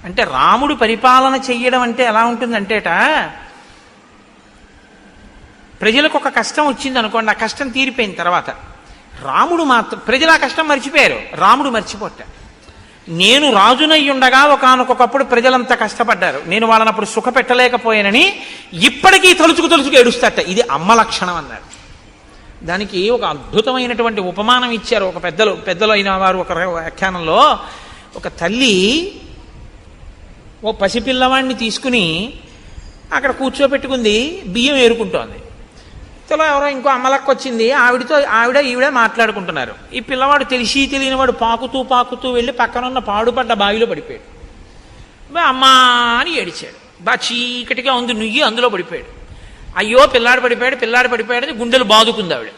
అంటే, రాముడు పరిపాలన చెయ్యడం అంటే ఎలా ఉంటుందంటేట, ప్రజలకు ఒక కష్టం వచ్చింది అనుకోండి, ఆ కష్టం తీరిపోయిన తర్వాత రాముడు మాత్రం, ప్రజలు ఆ కష్టం మర్చిపోయారు, రాముడు మర్చిపోట. నేను రాజునై ఉండగా ఒకానొకప్పుడు ప్రజలంతా కష్టపడ్డారు, నేను వాళ్ళని అప్పుడు సుఖపెట్టలేకపోయానని ఇప్పటికీ తలుచుకు ఏడుస్తాట. ఇది అమ్మ లక్షణం అన్నారు. దానికి ఒక అద్భుతమైనటువంటి ఉపమానం ఇచ్చారు ఒక పెద్దలు అయిన వారు. ఒక వ్యాఖ్యానంలో ఒక తల్లి ఓ పసిపిల్లవాడిని తీసుకుని అక్కడ కూర్చోబెట్టుకుంది, బియ్యం ఏరుకుంటోంది. ఇంతలో ఎవరో ఇంకో అమ్మలక్క వచ్చింది. ఈవిడ మాట్లాడుకుంటున్నారు. ఈ పిల్లవాడు తెలిసి తెలియనివాడు పాకుతూ పాకుతూ వెళ్ళి పక్కనున్న పాడుపడ్డ బావిలో పడిపోయాడు. అమ్మా అని ఏడిచాడు. చీకటిగా ఉంది, నుయ్యి అందులో పడిపోయాడు. అయ్యో పిల్లాడు పడిపోయాడు గుండెలు బాదుకుంది ఆవిడ.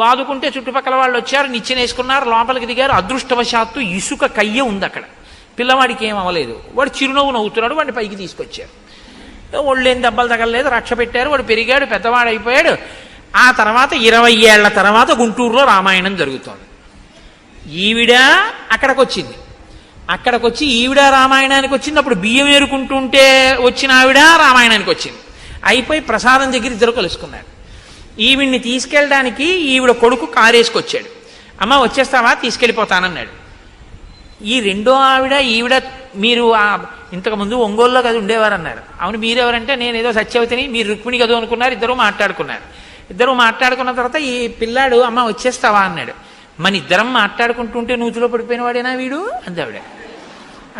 బాదుకుంటే చుట్టుపక్కల వాళ్ళు వచ్చారు, నిచ్చెనేసుకున్నారు, లోపలికి దిగారు. అదృష్టవశాత్తు ఇసుక కయ్య ఉంది అక్కడ. పిల్లవాడికి ఏం అవ్వలేదు. వాడు చిరునవ్వు నవ్వుతున్నాడు. వాడిని పైకి తీసుకొచ్చారు. ఒళ్ళేం దెబ్బలు తగలలేదు, రక్ష పెట్టారు. వాడు పెరిగాడు, పెద్దవాడు అయిపోయాడు. ఆ తర్వాత 20 ఏళ్ల తర్వాత గుంటూరులో రామాయణం జరుగుతోంది. ఈవిడ అక్కడికొచ్చి ఈవిడ రామాయణానికి వచ్చింది. అప్పుడు బియ్యం ఏరుకుంటుంటే వచ్చిన ఆవిడ రామాయణానికి వచ్చింది. అయిపోయి ప్రసాదం దగ్గర ఇద్దరు కలుసుకున్నారు. ఈవిడ్ని తీసుకెళ్ళడానికి ఈవిడ కొడుకు కారేసుకొచ్చాడు. అమ్మ వచ్చేస్తావా, తీసుకెళ్ళిపోతానన్నాడు. ఈ రెండో ఈవిడ మీరు ఇంతకుముందు ఒంగోలులో కదా ఉండేవారు అన్నారు. అవును, మీరెవరంటే నేను ఏదో సత్యవతిని, మీరు రుక్మిణి కదా అనుకున్నారు. ఇద్దరు మాట్లాడుకున్న తర్వాత ఈ పిల్లాడు అమ్మ వచ్చేస్తావా అన్నాడు. మన ఇద్దరం మాట్లాడుకుంటుంటే నూతిలో పడిపోయిన వాడేనా వీడు అంది ఆవిడ.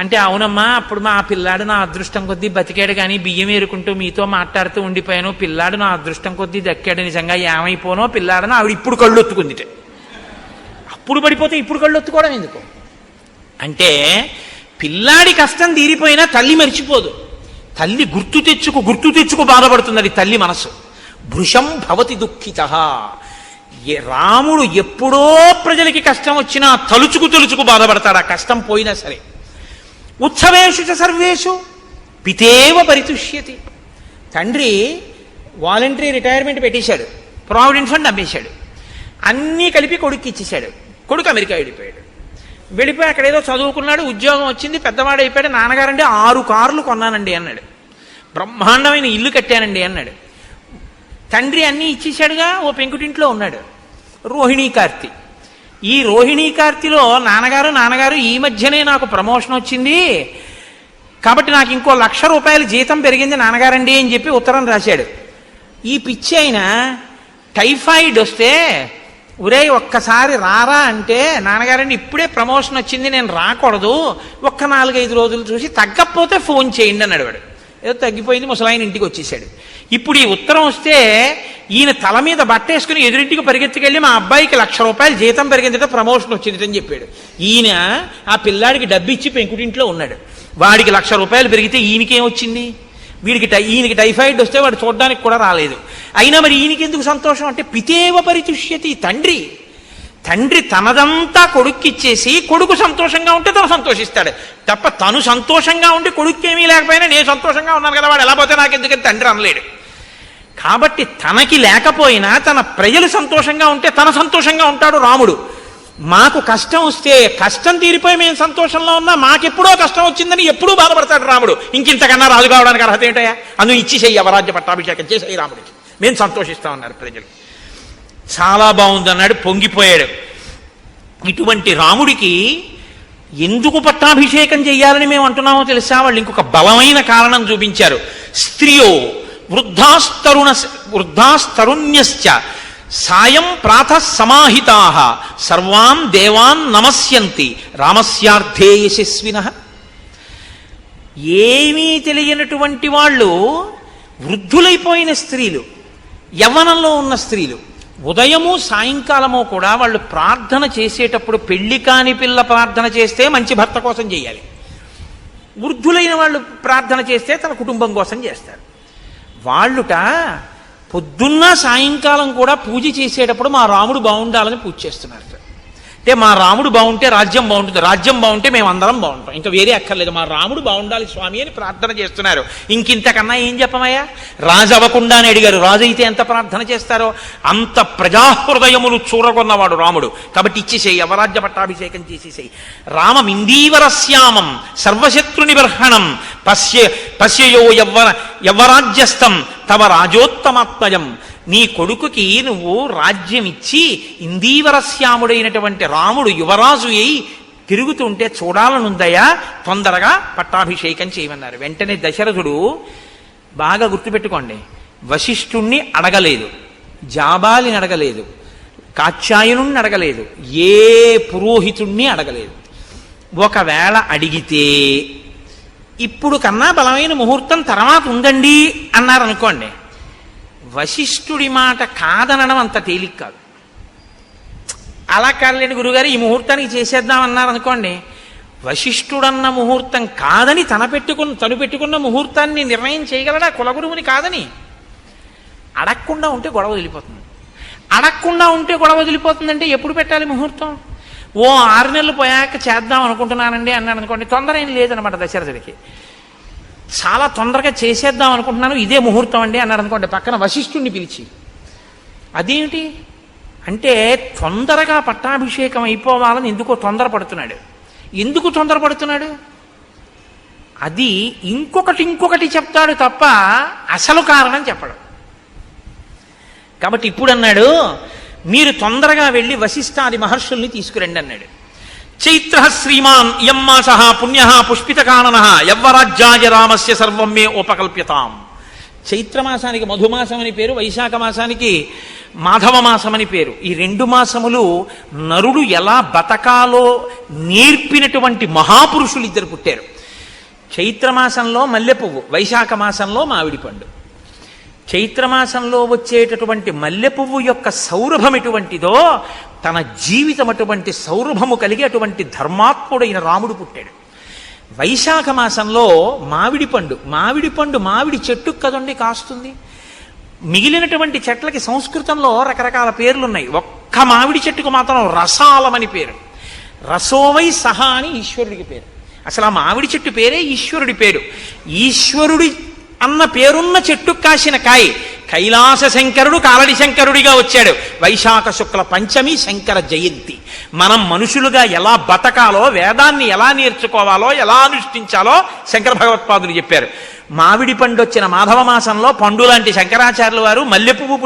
అంటే అవునమ్మా, అప్పుడు మా పిల్లాడు నా అదృష్టం కొద్దీ బతికాడు, కానీ బియ్యం ఏరుకుంటూ మీతో మాట్లాడుతూ ఉండిపోయాను. పిల్లాడు నా అదృష్టం కొద్దీ దక్కాడు, నిజంగా ఏమైపోనో పిల్లాడని ఆవిడ ఇప్పుడు కళ్ళు ఒత్తుకుందిట. అప్పుడు పడిపోతే ఇప్పుడు కళ్ళు ఒత్తుకోవడం ఎందుకు అంటే, పిల్లాడి కష్టం తీరిపోయినా తల్లి మర్చిపోదు. తల్లి గుర్తు తెచ్చుకు బాధపడుతున్నది తల్లి మనసు. భృశం భవతి దుఃఖిత. రాముడు ఎప్పుడో ప్రజలకి కష్టం వచ్చినా తలుచుకు బాధపడతాడు, ఆ కష్టం పోయినా సరే. ఉత్సవేషు చ సర్వేషు పితేవ పరితుష్యతి. తండ్రి వాలంటరీ రిటైర్మెంట్ పెట్టేశాడు, ప్రావిడెంట్ ఫండ్ అమ్మేశాడు, అన్నీ కలిపి కొడుక్కి ఇచ్చేశాడు. కొడుకు అమెరికా వెళ్ళిపోయి అక్కడ ఏదో చదువుకున్నాడు, ఉద్యోగం వచ్చింది, పెద్దవాడు అయిపోయాడు. నాన్నగారండి 6 కార్లు కొన్నానండి అన్నాడు. బ్రహ్మాండమైన ఇల్లు కట్టానండి అన్నాడు. తండ్రి అన్నీ ఇచ్చేశాడుగా, ఓ పెంకుటింట్లో ఉన్నాడు. రోహిణీ కార్తీ. ఈ రోహిణీ కార్తీలో నాన్నగారు ఈ మధ్యనే నాకు ప్రమోషన్ వచ్చింది కాబట్టి నాకు ఇంకో 1,00,000 రూపాయలు జీతం పెరిగింది నాన్నగారండి అని చెప్పి ఉత్తరం రాశాడు. ఈ పిచ్చి అయినా టైఫాయిడ్ వస్తే ఒరే ఒక్కసారి రారా అంటే, నాన్నగారండి ఇప్పుడే ప్రమోషన్ వచ్చింది, నేను రాకూడదు, ఒక్క 4-5 రోజులు చూసి తగ్గకపోతే ఫోన్ చేయండి అన్నాడు. వాడు ఏదో తగ్గిపోయింది, ముసలాయన ఇంటికి వచ్చేసాడు. ఇప్పుడు ఈ ఉత్తరం వస్తే ఈయన తల మీద బట్టేసుకుని ఎదురింటికి పరిగెత్తుకెళ్ళి మా అబ్బాయికి 1,00,000 రూపాయలు జీతం పెరిగిందట, ప్రమోషన్ వచ్చింది అని చెప్పాడు. ఈయన ఆ పిల్లాడికి డబ్బు ఇచ్చి పెంకుటింట్లో ఉన్నాడు. వాడికి 1,00,000 రూపాయలు పెరిగితే ఈయనకేం వచ్చింది? ఈయనకి టైఫాయిడ్ వస్తే వాడు చూడడానికి కూడా రాలేదు. అయినా మరి ఈయనకి ఎందుకు సంతోషం అంటే, పితేవ పరితుష్యతి. తండ్రి తనదంతా కొడుక్కిచ్చేసి కొడుకు సంతోషంగా ఉంటే తను సంతోషిస్తాడు తప్ప, తను సంతోషంగా ఉండి కొడుక్కేమీ లేకపోయినా నేను సంతోషంగా ఉన్నాను కదా, వాడు ఎలా పోతే నాకు ఎందుకని తండ్రి అనలేడు. కాబట్టి తనకి లేకపోయినా తన ప్రజలు సంతోషంగా ఉంటే తన సంతోషంగా ఉంటాడు రాముడు. మాకు కష్టం వస్తే కష్టం తీరిపోయి మేము సంతోషంలో ఉన్నా, మాకెప్పుడో కష్టం వచ్చిందని ఎప్పుడూ బాధపడతాడు రాముడు. ఇంకింతకన్నా రాజు కావడానికి అర్హత ఏంటయా? అందుకు ఇచ్చేసేయి, అవరాజ్య పట్టాభిషేకం చేసేయి రాముడికి, మేము సంతోషిస్తామన్నారు ప్రజలు. చాలా బాగుందన్నాడు, పొంగిపోయాడు. ఇటువంటి రాముడికి ఎందుకు పట్టాభిషేకం చెయ్యాలని మేము అంటున్నామో తెలుసా? వాళ్ళు ఇంకొక బలమైన కారణం చూపించారు. స్త్రియో వృద్ధాస్తరుణ్యశ్చ సాయం ప్రాతః సమాహితాః సర్వాన్ దేవాన్ నమస్యంతి రామస్యార్థే యశస్వినః. ఏమీ తెలియనటువంటి వాళ్ళు, వృద్ధులైపోయిన స్త్రీలు, యవ్వనంలో ఉన్న స్త్రీలు, ఉదయము సాయంకాలము కూడా వాళ్ళు ప్రార్థన చేసేటప్పుడు పెళ్లి కాని పిల్ల ప్రార్థన చేస్తే మంచి భర్త కోసం చేయాలి. వృద్ధులైన వాళ్ళు ప్రార్థన చేస్తే తన కుటుంబం కోసం చేస్తారు. వాళ్ళుట పొద్దున్న సాయంకాలం కూడా పూజ చేసేటప్పుడు మా రాముడు బాగుండాలని పూజ చేస్తున్నారు. అంటే మా రాముడు బాగుంటే రాజ్యం బాగుంటుంది, రాజ్యం బాగుంటే మేము అందరం బాగుంటాం, ఇంకా వేరే అక్కర్లేదు, మా రాముడు బాగుండాలి స్వామి అని ప్రార్థన చేస్తున్నారు. ఇంకింతకన్నా ఏం చెప్పమయ్యా? రాజు అవ్వకుండా అని అడిగారు. రాజు అయితే ఎంత ప్రార్థన చేస్తారో అంత ప్రజాహృదయములు చూరగొన్నవాడు రాముడు. కాబట్టి ఇచ్చేసేయి, అవరాజ్య పట్టాభిషేకం చేసేసేయి. రామమిందీవరశ్యామం సర్వశత్రు నిబర్హణం పశ్యయో యవ్వరాజ్యస్థం తవ రాజోత్తమాత్మయం. నీ కొడుకుకి నువ్వు రాజ్యం ఇచ్చి ఇందీవరశ్యాముడైనటువంటి రాముడు యువరాజు అయి తిరుగుతుంటే చూడాలనుందయా, తొందరగా పట్టాభిషేకం చేయమన్నారు. వెంటనే దశరథుడు, బాగా గుర్తుపెట్టుకోండి, వశిష్ఠుణ్ణి అడగలేదు, జాబాలిని అడగలేదు, కాత్యాయనుణ్ణి అడగలేదు, ఏ పురోహితుణ్ణి అడగలేదు. ఒకవేళ అడిగితే ఇప్పుడు కన్నా బలమైన ముహూర్తం తర్వాత ఉందండి అన్నారనుకోండి, వశిష్ఠుడి మాట కాదనడం అంత తేలిక కాదు. అలా కాదులేండి గురుగారు, ఈ ముహూర్తానికి చేసేద్దామన్నారు అనుకోండి, వశిష్ఠుడన్న ముహూర్తం కాదని తను పెట్టుకున్న ముహూర్తాన్ని నిర్ణయం చేయగలడా కులగురువుని కాదని? అడగకుండా ఉంటే గొడవ వదిలిపోతుంది. అడగకుండా ఉంటే గొడవ వదిలిపోతుందంటే ఎప్పుడు పెట్టాలి ముహూర్తం? 6 నెలలు పోయాక చేద్దాం అనుకుంటున్నానండి అన్నాడు అనుకోండి, తొందర ఏం లేదనమాట దశరథుడికి. చాలా తొందరగా చేసేద్దాం అనుకుంటున్నాను, ఇదే ముహూర్తం అండి అన్నాడు అనుకోండి, పక్కన వశిష్ఠుడిని పిలిచి, అదేమిటి అంటే తొందరగా పట్టాభిషేకం అయిపోవాలని ఎందుకో తొందరపడుతున్నాడు. ఎందుకు తొందరపడుతున్నాడు? అది ఇంకొకటి చెప్తాడు తప్ప అసలు కారణం చెప్పడు. కాబట్టి ఇప్పుడు అన్నాడు, మీరు తొందరగా వెళ్ళి వశిష్ఠాది మహర్షుల్ని తీసుకురండి అన్నాడు. చైత్ర శ్రీమాన్ ఇయం మాస పుణ్య పుష్పితకానన యవ్వరాజ్యాయ రామస్య సర్వం మే ఉపకల్ప్యతాం. చైత్రమాసానికి మధుమాసం అని పేరు, వైశాఖ మాసానికి మాధవ మాసం అని పేరు. ఈ 2 మాసములు నరుడు ఎలా బతకాలో నేర్పినటువంటి మహాపురుషులు ఇద్దరు పుట్టారు. చైత్రమాసంలో మల్లెపువ్వు, వైశాఖ మాసంలో మామిడి పండు. చైత్రమాసంలో వచ్చేటటువంటి మల్లెపువ్వు యొక్క సౌరభం ఎటువంటిదో తన జీవితం అటువంటి సౌరభము కలిగి అటువంటి ధర్మాత్ముడైన రాముడు పుట్టాడు. వైశాఖ మాసంలో మామిడి పండు మామిడి చెట్టు కదండి కాస్తుంది. మిగిలినటువంటి చెట్లకి సంస్కృతంలో రకరకాల పేర్లున్నాయి. ఒక్క మామిడి చెట్టుకు మాత్రం రసాలమని పేరు. రసోవై సహా అని ఈశ్వరుడికి పేరు. అసలు ఆ మామిడి చెట్టు పేరే ఈశ్వరుడి పేరు. ఈశ్వరుడి అన్న పేరున్న చెట్టు కాసిన కాయ కైలాస శంకరుడు కాలడి శంకరుడిగా వచ్చాడు. వైశాఖ శుక్ల పంచమి శంకర జయంతి. మనం మనుషులుగా ఎలా బతకాలో, వేదాన్ని ఎలా నేర్చుకోవాలో, ఎలా అనుష్ఠించాలో శంకర భగవత్పాదులు చెప్పారు. మామిడి పండు వచ్చిన మాధవ మాసంలో పండు లాంటి శంకరాచార్యుల వారు, మల్లెపువ్వు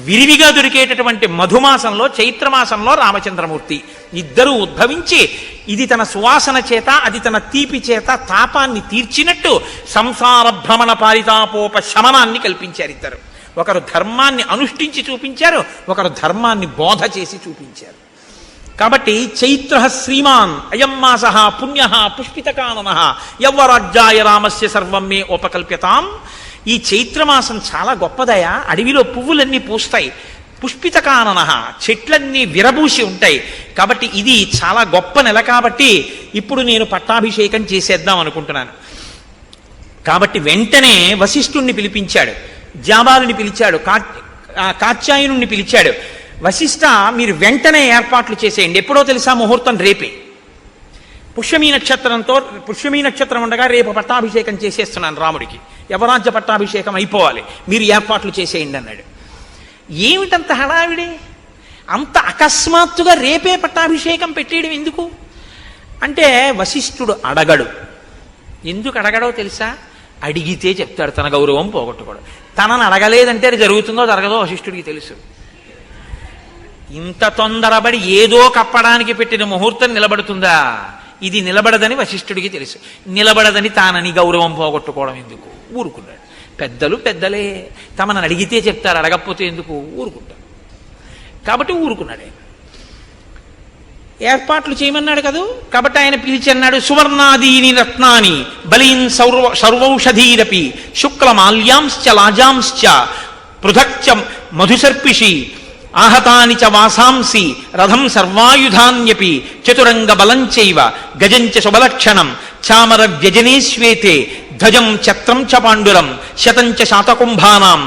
విరివిగా దొరికేటటువంటి మధుమాసంలో చైత్రమాసంలో రామచంద్రమూర్తి ఇద్దరూ ఉద్భవించి ఇది తన సువాసన చేత, అది తన తీపి చేత తాపాన్ని తీర్చినట్టు సంసార భ్రమణ పారితాపోప శమనాన్ని కల్పించారు ఇద్దరు. ఒకరు ధర్మాన్ని అనుష్ఠించి చూపించారు, ఒకరు ధర్మాన్ని బోధ చేసి చూపించారు. కాబట్టి చైత్ర శ్రీమాన్ అయం మాస పుణ్య పుష్పితకానన యవ్వరాజ్యాయ రామస్య సర్వం మే ఉపకల్ప్యతాం. ఈ చైత్రమాసం చాలా గొప్పదయా. అడవిలో పువ్వులన్నీ పూస్తాయి, పుష్పితకానన చెట్లన్నీ విరబూసి ఉంటాయి. కాబట్టి ఇది చాలా గొప్ప నెల. కాబట్టి ఇప్పుడు నేను పట్టాభిషేకం చేసేద్దాం అనుకుంటున్నాను. కాబట్టి వెంటనే వశిష్ఠుణ్ణి పిలిపించాడు, జాబాలుని పిలిచాడు, కాత్యాయనుణ్ణి పిలిచాడు. వశిష్ఠ, మీరు వెంటనే ఏర్పాట్లు చేసేయండి. ఎప్పుడో తెలుసా? ముహూర్తం రేపే. పుష్యమీ నక్షత్రం ఉండగా రేపు పట్టాభిషేకం చేసేస్తున్నాను రాముడికి. యవరాజ్య పట్టాభిషేకం అయిపోవాలి, మీరు ఏర్పాట్లు చేసేయండి అన్నాడు. ఏమిటంత హడావిడి? అంత అకస్మాత్తుగా రేపే పట్టాభిషేకం పెట్టేయడం ఎందుకు అంటే, వశిష్ఠుడు అడగడు. ఎందుకు అడగడో తెలుసా? అడిగితే చెప్తాడు, తన గౌరవం పోగొట్టుకోడు. తనను అడగలేదంటే అది జరుగుతుందో జరగదో వశిష్ఠుడికి తెలుసు. ఇంత తొందరబడి ఏదో కప్పడానికి పెట్టిన ముహూర్తం నిలబడుతుందా? ఇది నిలబడదని వశిష్ఠుడికి తెలుసు. నిలబడదని తానని గౌరవం పోగొట్టుకోవడం ఎందుకు? ఊరుకున్నాడు. పెద్దలు పెద్దలే, తమను అడిగితే చెప్తారు, అడగకపోతే ఎందుకు? ఊరుకుంటారు. కాబట్టి ఊరుకున్నాడు. ఏర్పాట్లు చేయమన్నాడు కదూ. కాబట్టి ఆయన పిలిచి అన్నాడు, సువర్ణాదీని రత్నాని బలీన్ సర్వౌషధీరపి శుక్లమాల్యాంశ్చ లాజాంశ్చ పృథక్చ మధుసర్పిషి ఆహతాని చ వాసాంసి రథం సర్వాయుధాన్యపి చతురంగ బలంచైవ గజంచ శుభలక్షణం చామర వ్యజనేశ్వేతే ధ్వజం ఛత్రం చ పాండురం శతంచ శాతకుంభానాం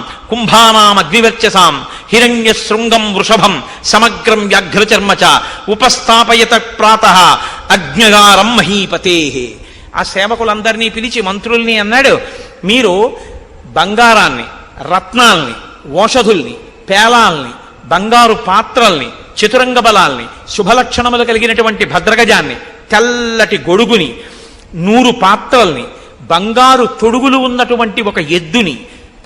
అగ్నివర్చసాం హిరణ్య శృంగం వృషభం సమగ్రం వ్యాఘ్రచర్మ చ ఉపస్థాపయత ప్రాతః అగ్నిగారం మహీపతే. ఆ సేవకులందరినీ పిలిచి మంత్రుల్ని అన్నాడు, మీరు బంగారాన్ని, రత్నాల్ని, ఓషధుల్ని, పేలాల్ని, బంగారు పాత్రల్ని, చతురంగ బలాల్ని, శుభలక్షణములు కలిగినటువంటి భద్రగజాన్ని, తెల్లటి గొడుగుని, 100 పాత్రల్ని, బంగారు తొడుగులు ఉన్నటువంటి ఒక ఎద్దుని,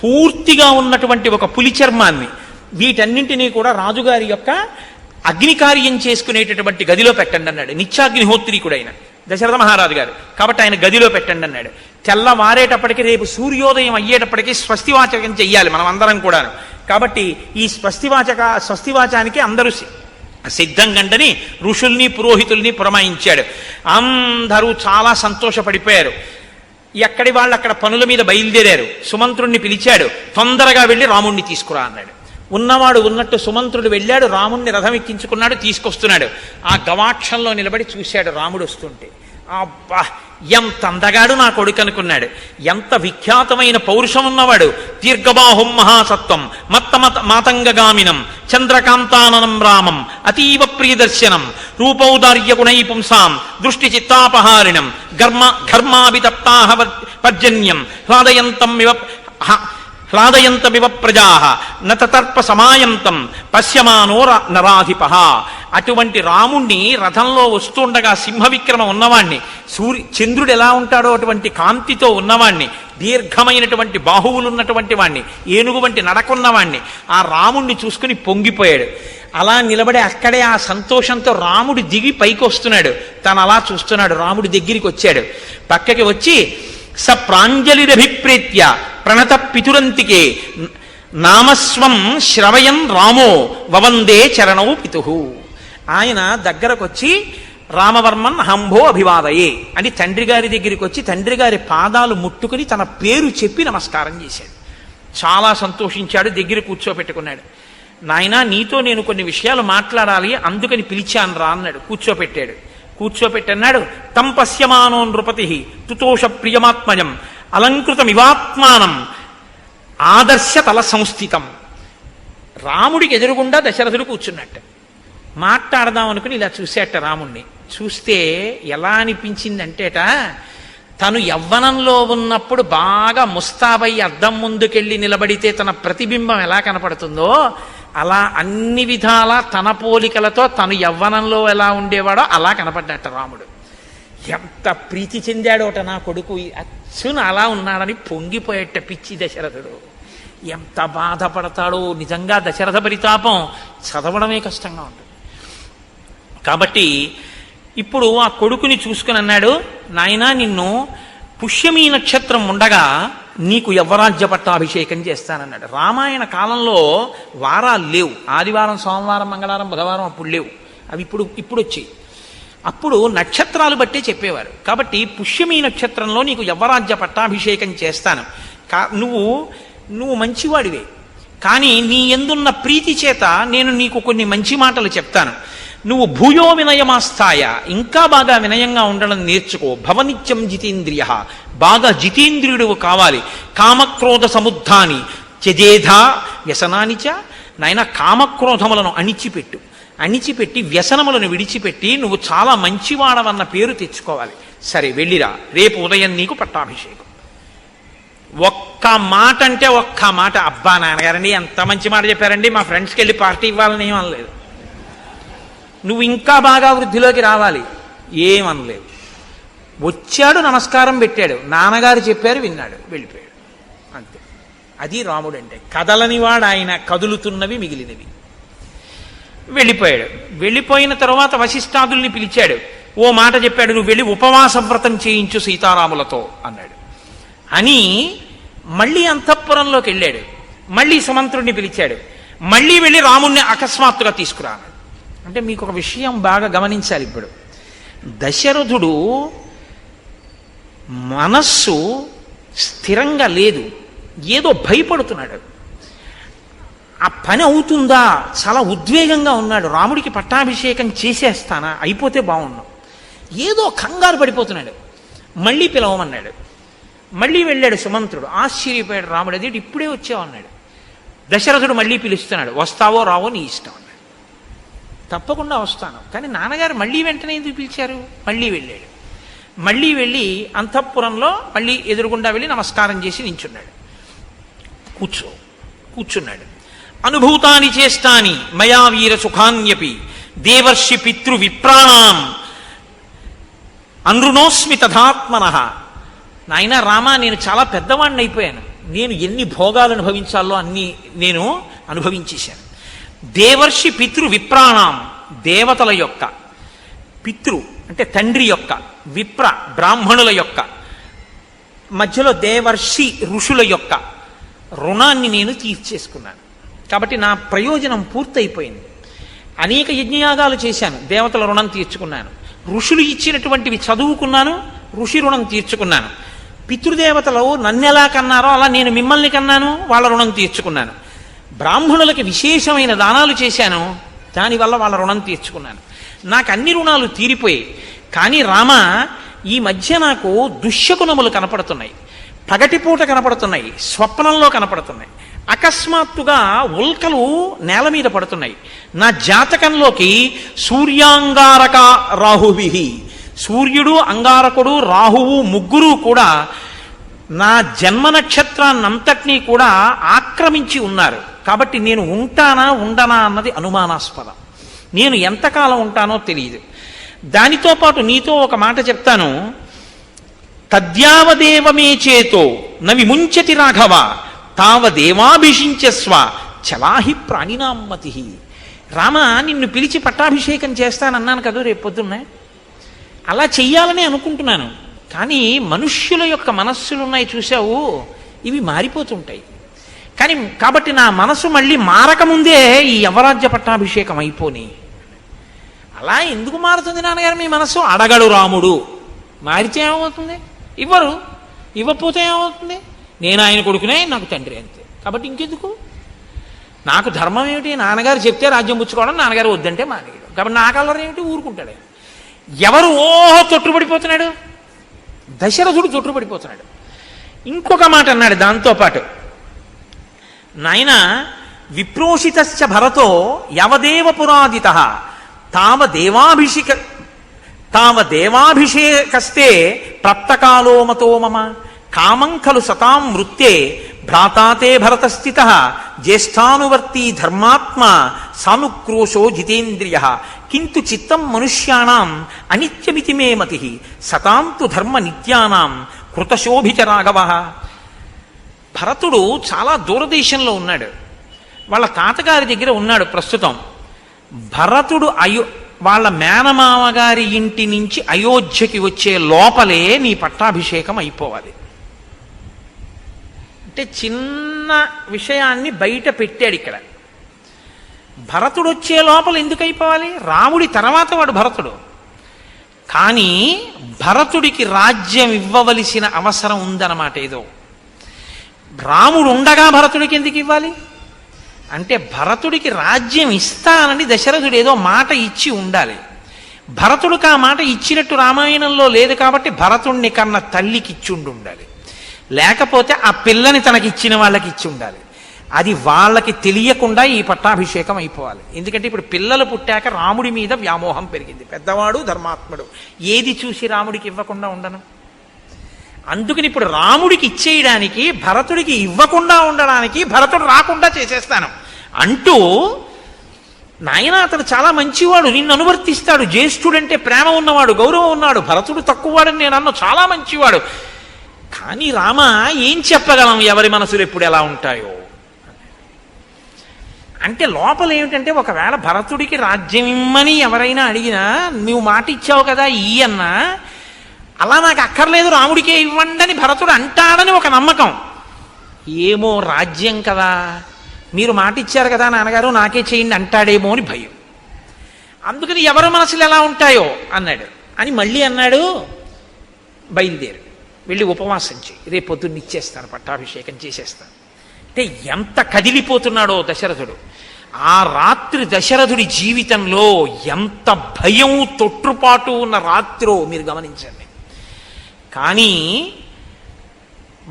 పూర్తిగా ఉన్నటువంటి ఒక పులి చర్మాన్ని, వీటన్నింటినీ కూడా రాజుగారి యొక్క అగ్నికార్యం చేసుకునేటటువంటి గదిలో పెట్టండి అన్నాడు. నిత్యాగ్నిహోత్రీకుడైన దశరథ మహారాజు గారు. కాబట్టి ఆయన గదిలో పెట్టండి అన్నాడు. తెల్లవారేటప్పటికి, రేపు సూర్యోదయం అయ్యేటప్పటికీ స్వస్తివాచకం చెయ్యాలి మనం అందరం కూడాను. కాబట్టి ఈ స్వస్తివాచానికి అందరూ సిద్ధంగండని ఋషుల్ని పురోహితుల్ని పురమాయించాడు. అందరూ చాలా సంతోషపడిపోయారు. ఎక్కడి వాళ్ళు అక్కడ పనుల మీద బయలుదేరారు. సుమంత్రుణ్ణి పిలిచాడు, తొందరగా వెళ్ళి రాముణ్ణి తీసుకురా అన్నాడు. ఉన్నవాడు ఉన్నట్టు సుమంత్రుడు వెళ్ళాడు, రాముణ్ణి రథం ఎక్కించుకున్నాడు, తీసుకొస్తున్నాడు. ఆ గవాక్షంలో నిలబడి చూశాడు రాముడు వస్తుంటే. అబ్బా, ఎంత అందగాడు నా కొడుకు అనుకున్నాడు. ఎంత విఖ్యాతమైన పౌరుషం ఉన్నవాడు. దీర్ఘబాహుం మహాసత్వం మాతంగగామినం చంద్రకాంతాననం రామం అతీవ ప్రియదర్శనం రూపౌదార్య గుణై పుంసాం దృష్టి చిత్తాపహారిణం ఘర్మాభితప్తాహ పర్జన్యం హ్లాదయంతమివ ప్రజాః నతర్ప సమాయంతం పశ్యమానో నరాధిపః. అటువంటి రాముణ్ణి రథంలో వస్తుండగా సింహవిక్రమం ఉన్నవాణ్ణి, చంద్రుడు ఎలా ఉంటాడో అటువంటి కాంతితో ఉన్నవాణ్ణి, దీర్ఘమైనటువంటి బాహువులున్నటువంటి వాణ్ణి, ఏనుగు వంటి నడకున్నవాణ్ణి, ఆ రాముణ్ణి చూసుకుని పొంగిపోయాడు. అలా నిలబడి అక్కడే ఆ సంతోషంతో రాముడు దిగి పైకి వస్తున్నాడు. తను అలా చూస్తున్నాడు. రాముడి దగ్గరికి వచ్చాడు. పక్కకి వచ్చి స ప్రాంజలిరభిప్రేత్య ప్రణత పితురంతికే నామస్వం శ్రవయన్ రామో వవందే చరణౌ పితుహు. ఆయన దగ్గరకొచ్చి రామవర్మన్ హంభో అభివాదయే అని తండ్రి గారి దగ్గరికి వచ్చి తండ్రి గారి పాదాలు ముట్టుకుని తన పేరు చెప్పి నమస్కారం చేశాడు. చాలా సంతోషించాడు. దగ్గర కూర్చోపెట్టుకున్నాడు. నాయనా, నీతో నేను కొన్ని విషయాలు మాట్లాడాలి, అందుకని పిలిచాను రా అన్నాడు. కూర్చోపెట్టాడు. కూర్చోపెట్టన్నాడు. తం పశ్యమానో నృపతి తుతోష ప్రియమాత్మజం అలంకృతమివాత్మానం ఆదర్శ తల సంస్థితం. రాముడికి ఎదురుగుండా దశరథుడు కూర్చున్నట్ట. మాట్లాడదాం అనుకుని ఇలా చూసేట రాముణ్ణి. చూస్తే ఎలా అనిపించిందంటేట, తను యవ్వనంలో ఉన్నప్పుడు బాగా ముస్తాబై అద్దం ముందుకెళ్ళి నిలబడితే తన ప్రతిబింబం ఎలా కనపడుతుందో అలా అన్ని విధాల తన పోలికలతో తను యవ్వనంలో ఎలా ఉండేవాడో అలా కనపడ్డట రాముడు. ఎంత ప్రీతి చెందాడోట నా కొడుకు, అచ్చున అలా ఉన్నాడని పొంగిపోయేట పిచ్చి దశరథుడు. ఎంత బాధపడతాడో నిజంగా. దశరథ పరితాపం చదవడమే కష్టంగా ఉంటుంది. కాబట్టి ఇప్పుడు ఆ కొడుకుని చూసుకుని అన్నాడు, నాయనా, నిన్ను పుష్యమీ నక్షత్రం ఉండగా నీకు యవ్వరాజ్య పట్టాభిషేకం చేస్తానన్నాడు. రామాయణ కాలంలో వారాలు లేవు. ఆదివారం, సోమవారం, మంగళవారం, బుధవారం అప్పుడు లేవు. అవి ఇప్పుడు వచ్చాయి. అప్పుడు నక్షత్రాలు బట్టే చెప్పేవారు. కాబట్టి పుష్యమీ నక్షత్రంలో నీకు యవ్వరాజ్య పట్టాభిషేకం చేస్తాను. నువ్వు మంచివాడివే, కానీ నీ ఎందున్న ప్రీతి చేత నేను నీకు కొన్ని మంచి మాటలు చెప్తాను. నువ్వు భూయో వినయమాస్థాయ, ఇంకా బాగా వినయంగా ఉండడం నేర్చుకో. భవనిత్యం జితేంద్రియ, బాగా జితేంద్రియుడు కావాలి. కామక్రోధ సముద్ధాని త్యజేధా వ్యసనానిచ, నాయన కామక్రోధములను అణిచిపెట్టి వ్యసనములను విడిచిపెట్టి నువ్వు చాలా మంచివాడవన్న పేరు తెచ్చుకోవాలి. సరే వెళ్ళిరా, రేపు ఉదయం నీకు పట్టాభిషేకం. ఒక్క మాట అంటే ఒక్క మాట. అబ్బా నాన్నగారండి ఎంత మంచి మాట చెప్పారండి, మా ఫ్రెండ్స్కి వెళ్ళి పార్టీ ఇవ్వాలని ఏమనలేదు. నువ్వు ఇంకా బాగా వృద్ధిలోకి రావాలి ఏమనలేదు. వచ్చాడు, నమస్కారం పెట్టాడు, నాన్నగారు చెప్పారు, విన్నాడు, వెళ్ళిపోయాడు. అంతే. అది రాముడు అంటే. కదలనివాడు ఆయన, కదులుతున్నవి మిగిలినవి. వెళ్ళిపోయాడు. వెళ్ళిపోయిన తర్వాత వశిష్ఠాదుల్ని పిలిచాడు. ఓ మాట చెప్పాడు, నువ్వు వెళ్ళి ఉపవాస వ్రతం చేయించు సీతారాములతో అన్నాడు. అని మళ్ళీ అంతఃపురంలోకి వెళ్ళాడు. మళ్ళీ సుమంత్రుడిని పిలిచాడు. మళ్ళీ వెళ్ళి రాముణ్ణి అకస్మాత్తుగా తీసుకురా. అంటే మీకు ఒక విషయం బాగా గమనించాలి. ఇప్పుడు దశరథుడు మనస్సు స్థిరంగా లేదు, ఏదో భయపడుతున్నాడు. ఆ పని అవుతుందా, చాలా ఉద్వేగంగా ఉన్నాడు. రాముడికి పట్టాభిషేకం చేసేస్తానా, అయిపోతే బాగున్నాం, ఏదో కంగారు పడిపోతున్నాడు. మళ్ళీ పిలవమన్నాడు. మళ్ళీ వెళ్ళాడు సుమంత్రుడు. ఆశ్చర్యపోయాడు రాముడు. అది ఇప్పుడే వచ్చావు అన్నాడు. దశరథుడు మళ్ళీ పిలుస్తున్నాడు. వస్తావో రావో నీ ఇష్టం అన్నాడు. తప్పకుండా వస్తాను, కానీ నాన్నగారు మళ్ళీ వెంటనే ఎందుకు పిలిచారు? మళ్ళీ వెళ్ళాడు. మళ్ళీ వెళ్ళి అంతఃపురంలో మళ్ళీ ఎదురుగుండా వెళ్ళి నమస్కారం చేసి నించున్నాడు. కూర్చున్నాడు. అనుభూతాని చేస్తాని మయా వీర సుఖాన్యపి దేవర్షి పితృ విప్రాణాం అనృణోస్మి తథాత్మనః. నాయన రామ, నేను చాలా పెద్దవాడిని అయిపోయాను. నేను ఎన్ని భోగాలు అనుభవించాలో అన్ని నేను అనుభవించేశాను. దేవర్షి పితృ విప్రాణాం, దేవతల యొక్క, పితృ అంటే తండ్రి యొక్క, విప్ర బ్రాహ్మణుల యొక్క, మధ్యలో దేవర్షి ఋషుల యొక్క రుణాన్ని నేను తీర్చేసుకున్నాను. కాబట్టి నా ప్రయోజనం పూర్తయిపోయింది. అనేక యజ్ఞయాగాలు చేశాను, దేవతల రుణం తీర్చుకున్నాను. ఋషులు ఇచ్చినటువంటివి చదువుకున్నాను, ఋషి రుణం తీర్చుకున్నాను. పితృదేవతలు నన్నెలా కన్నారో అలా నేను మిమ్మల్ని కన్నాను, వాళ్ళ రుణం తీర్చుకున్నాను. బ్రాహ్మణులకి విశేషమైన దానాలు చేశాను, దానివల్ల వాళ్ళ రుణం తీర్చుకున్నాను. నాకు అన్ని రుణాలు తీరిపోయాయి. కానీ రామ, ఈ మధ్య నాకు దుశ్శకునములు కనపడుతున్నాయి, పగటిపూట కనపడుతున్నాయి, స్వప్నంలో కనపడుతున్నాయి. అకస్మాత్తుగా ఉల్కలు నేల మీద పడుతున్నాయి. నా జాతకంలోకి సూర్యాంగారక రాహువిహి, సూర్యుడు, అంగారకుడు, రాహువు ముగ్గురు కూడా నా జన్మ నక్షత్రాన్నంతటినీ కూడా ఆక్రమించి ఉన్నారు. కాబట్టి నేను ఉంటానా ఉండనా అన్నది అనుమానాస్పదం. నేను ఎంతకాలం ఉంటానో తెలియదు. దానితో పాటు నీతో ఒక మాట చెప్తాను. తద్యావదేవమే చేతో నవిముంచతి రాఘవ తావదేవాభిషించస్వ చలాహి ప్రాణినామ్మతి. రామ, నిన్ను పిలిచి పట్టాభిషేకం చేస్తానన్నాను కదా రేపు పొద్దున్నే. అలా చెయ్యాలని అనుకుంటున్నాను. కానీ మనుష్యుల యొక్క మనస్సులున్నాయి చూసావు, ఇవి మారిపోతుంటాయి. కానీ కాబట్టి నా మనసు మళ్ళీ మారకముందే ఈ యవరాజ్య పట్టాభిషేకం అయిపోని. అలా ఎందుకు మారుతుంది నాన్నగారు మీ మనసు? అడగడు రాముడు. మారితే ఏమవుతుంది? ఇవ్వరు. ఇవ్వకపోతే ఏమవుతుంది? నేను ఆయన కొడుకునే, నాకు తండ్రి అంతే. కాబట్టి ఇంకెందుకు? నాకు ధర్మం ఏమిటి? నాన్నగారు చెప్తే రాజ్యం పుచ్చుకోవడం, నాన్నగారు వద్దంటే మానేయడం. కాబట్టి నా కలర్ ఏమిటి? ఊరుకుంటాడు. ఎవరు ఓహో తొట్టుపడిపోతున్నాడు? దశరథుడు తొట్టుపడిపోతున్నాడు. ఇంకొక మాట అన్నాడు దాంతోపాటు, నాయన విప్రోషితశ్చ భరతో యవదేవ పురాదిత తావదేవాభిషేకస్తే ప్రప్తకాలో మతో మమ కామం ఖలు సతాం వృత్తే భ్రాతాతే భరతస్థిత జ్యేష్ఠానువర్తీ ధర్మాత్మ సానుక్రోశో జితేంద్రియ కింటు చిత్తం మనుష్యాణం అనిత్యమితి మే మతి సతాం తు ధర్మ నిత్యానాం కృతశోభిత రాఘవ. భరతుడు చాలా దూరదేశంలో ఉన్నాడు. వాళ్ళ తాతగారి దగ్గర ఉన్నాడు ప్రస్తుతం. భరతుడు వాళ్ళ మేనమామ గారి ఇంటి నుంచి అయోధ్యకి వచ్చే లోపలే నీ పట్టాభిషేకం అయిపోవాలి. అంటే చిన్న విషయాన్ని బయట పెట్టాడు ఇక్కడ. భరతుడు వచ్చే లోపల ఎందుకు అయిపోవాలి? రాముడి తర్వాత వాడు భరతుడు. కానీ భరతుడికి రాజ్యం ఇవ్వవలసిన అవసరం ఉందన్నమాట. ఏదో రాముడు ఉండగా భరతుడికి ఎందుకు ఇవ్వాలి అంటే, భరతుడికి రాజ్యం ఇస్తానని దశరథుడు ఏదో మాట ఇచ్చి ఉండాలి. భరతుడికి ఆ మాట ఇచ్చినట్టు రామాయణంలో లేదు. కాబట్టి భరతుణ్ణి కన్న తల్లికి ఇచ్చి ఉండాలి, లేకపోతే ఆ పిల్లని తనకి ఇచ్చిన వాళ్ళకి ఇచ్చి ఉండాలి. అది వాళ్ళకి తెలియకుండా ఈ పట్టాభిషేకం అయిపోవాలి. ఎందుకంటే ఇప్పుడు పిల్లలు పుట్టాక రాముడి మీద వ్యామోహం పెరిగింది. పెద్దవాడు ధర్మాత్ముడు, ఏది చూసి రాముడికి ఇవ్వకుండా ఉండను. అందుకని ఇప్పుడు రాముడికి ఇచ్చేయడానికి, భరతుడికి ఇవ్వకుండా ఉండడానికి భరతుడు రాకుండా చేసేస్తాను అంటూ, నాయన అతడు చాలా మంచివాడు, నిన్ను అనువర్తిస్తాడు, జ్యేష్ఠుడంటే ప్రేమ ఉన్నవాడు, గౌరవం ఉన్నాడు, భరతుడు తక్కువవాడని నేను అన్న, చాలా మంచివాడు. కానీ రామ, ఏం చెప్పగలం ఎవరి మనసులు ఎప్పుడు ఎలా ఉంటాయో అంటే, లోపల ఏమిటంటే, ఒకవేళ భరతుడికి రాజ్యం ఇమ్మని ఎవరైనా అడిగినా నువ్వు మాట ఇచ్చావు కదా అన్నా, అలా నాకు అక్కర్లేదు రాముడికే ఇవ్వండి అని భరతుడు అంటాడని ఒక నమ్మకం. ఏమో రాజ్యం కదా, మీరు మాట ఇచ్చారు కదా నాన్నగారు నాకే చేయండి అంటాడేమో అని భయం. అందుకని ఎవరి మనసులు ఎలా ఉంటాయో అన్నాడు. అని మళ్ళీ అన్నాడు, బయలుదేరు, వెళ్ళి ఉపవాసం చేయి, రేపు పొద్దున్న ఇచ్చేస్తాను, పట్టాభిషేకం చేసేస్తాను. అంటే ఎంత కదిలిపోతున్నాడో దశరథుడు. ఆ రాత్రి దశరథుడి జీవితంలో ఎంత భయం, తొట్టుపాటు ఉన్న రాత్రో మీరు గమనించండి. కానీ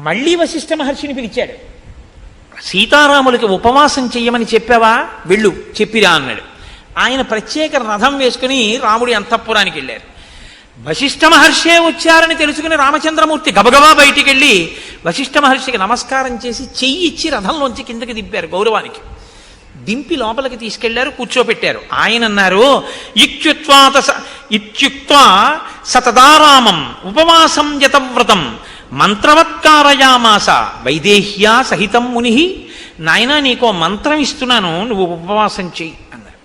మళ్ళీ వశిష్ఠ మహర్షిని పిలిచాడు. సీతారాములకి ఉపవాసం చెయ్యమని చెప్పావా, వెళ్ళు చెప్పిరా అన్నాడు. ఆయన ప్రత్యేక రథం వేసుకుని రాముడి అంతఃపురానికి వెళ్ళారు. వశిష్ఠ మహర్షే వచ్చారని తెలుసుకుని రామచంద్రమూర్తి గబగబా బయటికి వెళ్ళి వశిష్ఠ మహర్షికి నమస్కారం చేసి చెయ్యి ఇచ్చి రథంలోంచి కిందకి దింపారు. గౌరవానికి దింపి లోపలికి తీసుకెళ్లారు, కూర్చోపెట్టారు. ఆయన అన్నారు, ఇత్యుక్త్వా సతదారామం ఉపవాసం యతవ్రతం మంత్రవత్కారయామాస వైదేహ్యా సహితం ముని. నాయనా, నీకో మంత్రం ఇస్తున్నాను, నువ్వు ఉపవాసం చెయ్యి అన్నారు.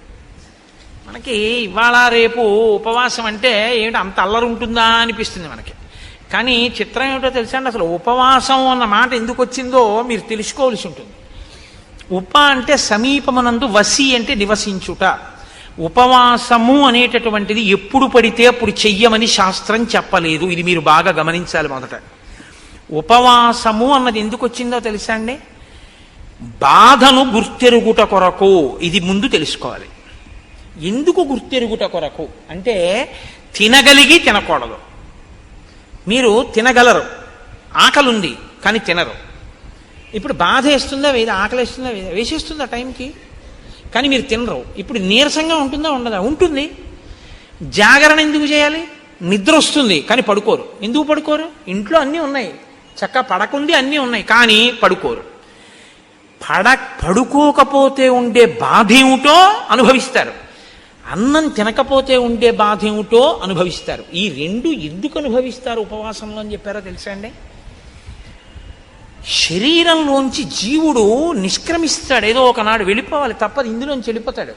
మనకి ఇవాళ రేపు ఉపవాసం అంటే ఏమిటి అంత అల్లరి ఉంటుందా అనిపిస్తుంది మనకి. కానీ చిత్రం ఏమిటో తెలుసా అండి, అసలు ఉపవాసం అన్న మాట ఎందుకు వచ్చిందో మీరు తెలుసుకోవాల్సి ఉంటుంది. ఉప అంటే సమీపమునందు, వసి అంటే నివసించుట. ఉపవాసము అనేటటువంటిది ఎప్పుడు పడితే అప్పుడు చెయ్యమని శాస్త్రం చెప్పలేదు. ఇది మీరు బాగా గమనించాలి. మొదట ఉపవాసము అన్నది ఎందుకు వచ్చిందో తెలుసా అండి? బాధను గుర్తెరుగుట కొరకు. ఇది ముందు తెలుసుకోవాలి. ఎందుకు గుర్తెరుగుట కొరకు అంటే, తినగలిగి తినకూడదు. మీరు తినగలరు, ఆకలి కానీ తినరు. ఇప్పుడు బాధ వేస్తుందా వేదా, ఆకలి వేస్తుందా వేదా, వేసేస్తుందా టైంకి, కానీ మీరు తినరు. ఇప్పుడు నీరసంగా ఉంటుందా ఉండదా? ఉంటుంది. జాగరణ ఎందుకు చేయాలి? నిద్ర వస్తుంది కానీ పడుకోరు. ఎందుకు పడుకోరు? ఇంట్లో అన్నీ ఉన్నాయి, చక్కగా పడకుంది అన్నీ ఉన్నాయి, కానీ పడుకోరు. పడుకోకపోతే ఉండే బాధ ఏమిటో అనుభవిస్తారు, అన్నం తినకపోతే ఉండే బాధ ఏమిటో అనుభవిస్తారు. ఈ రెండు ఎందుకు అనుభవిస్తారు ఉపవాసంలో అని చెప్పారో తెలుసా అండి? శరీరంలోంచి జీవుడు నిష్క్రమిస్తాడు, ఏదో ఒకనాడు వెళ్ళిపోవాలి, తప్పదు, ఇందులోంచి వెళ్ళిపోతాడు.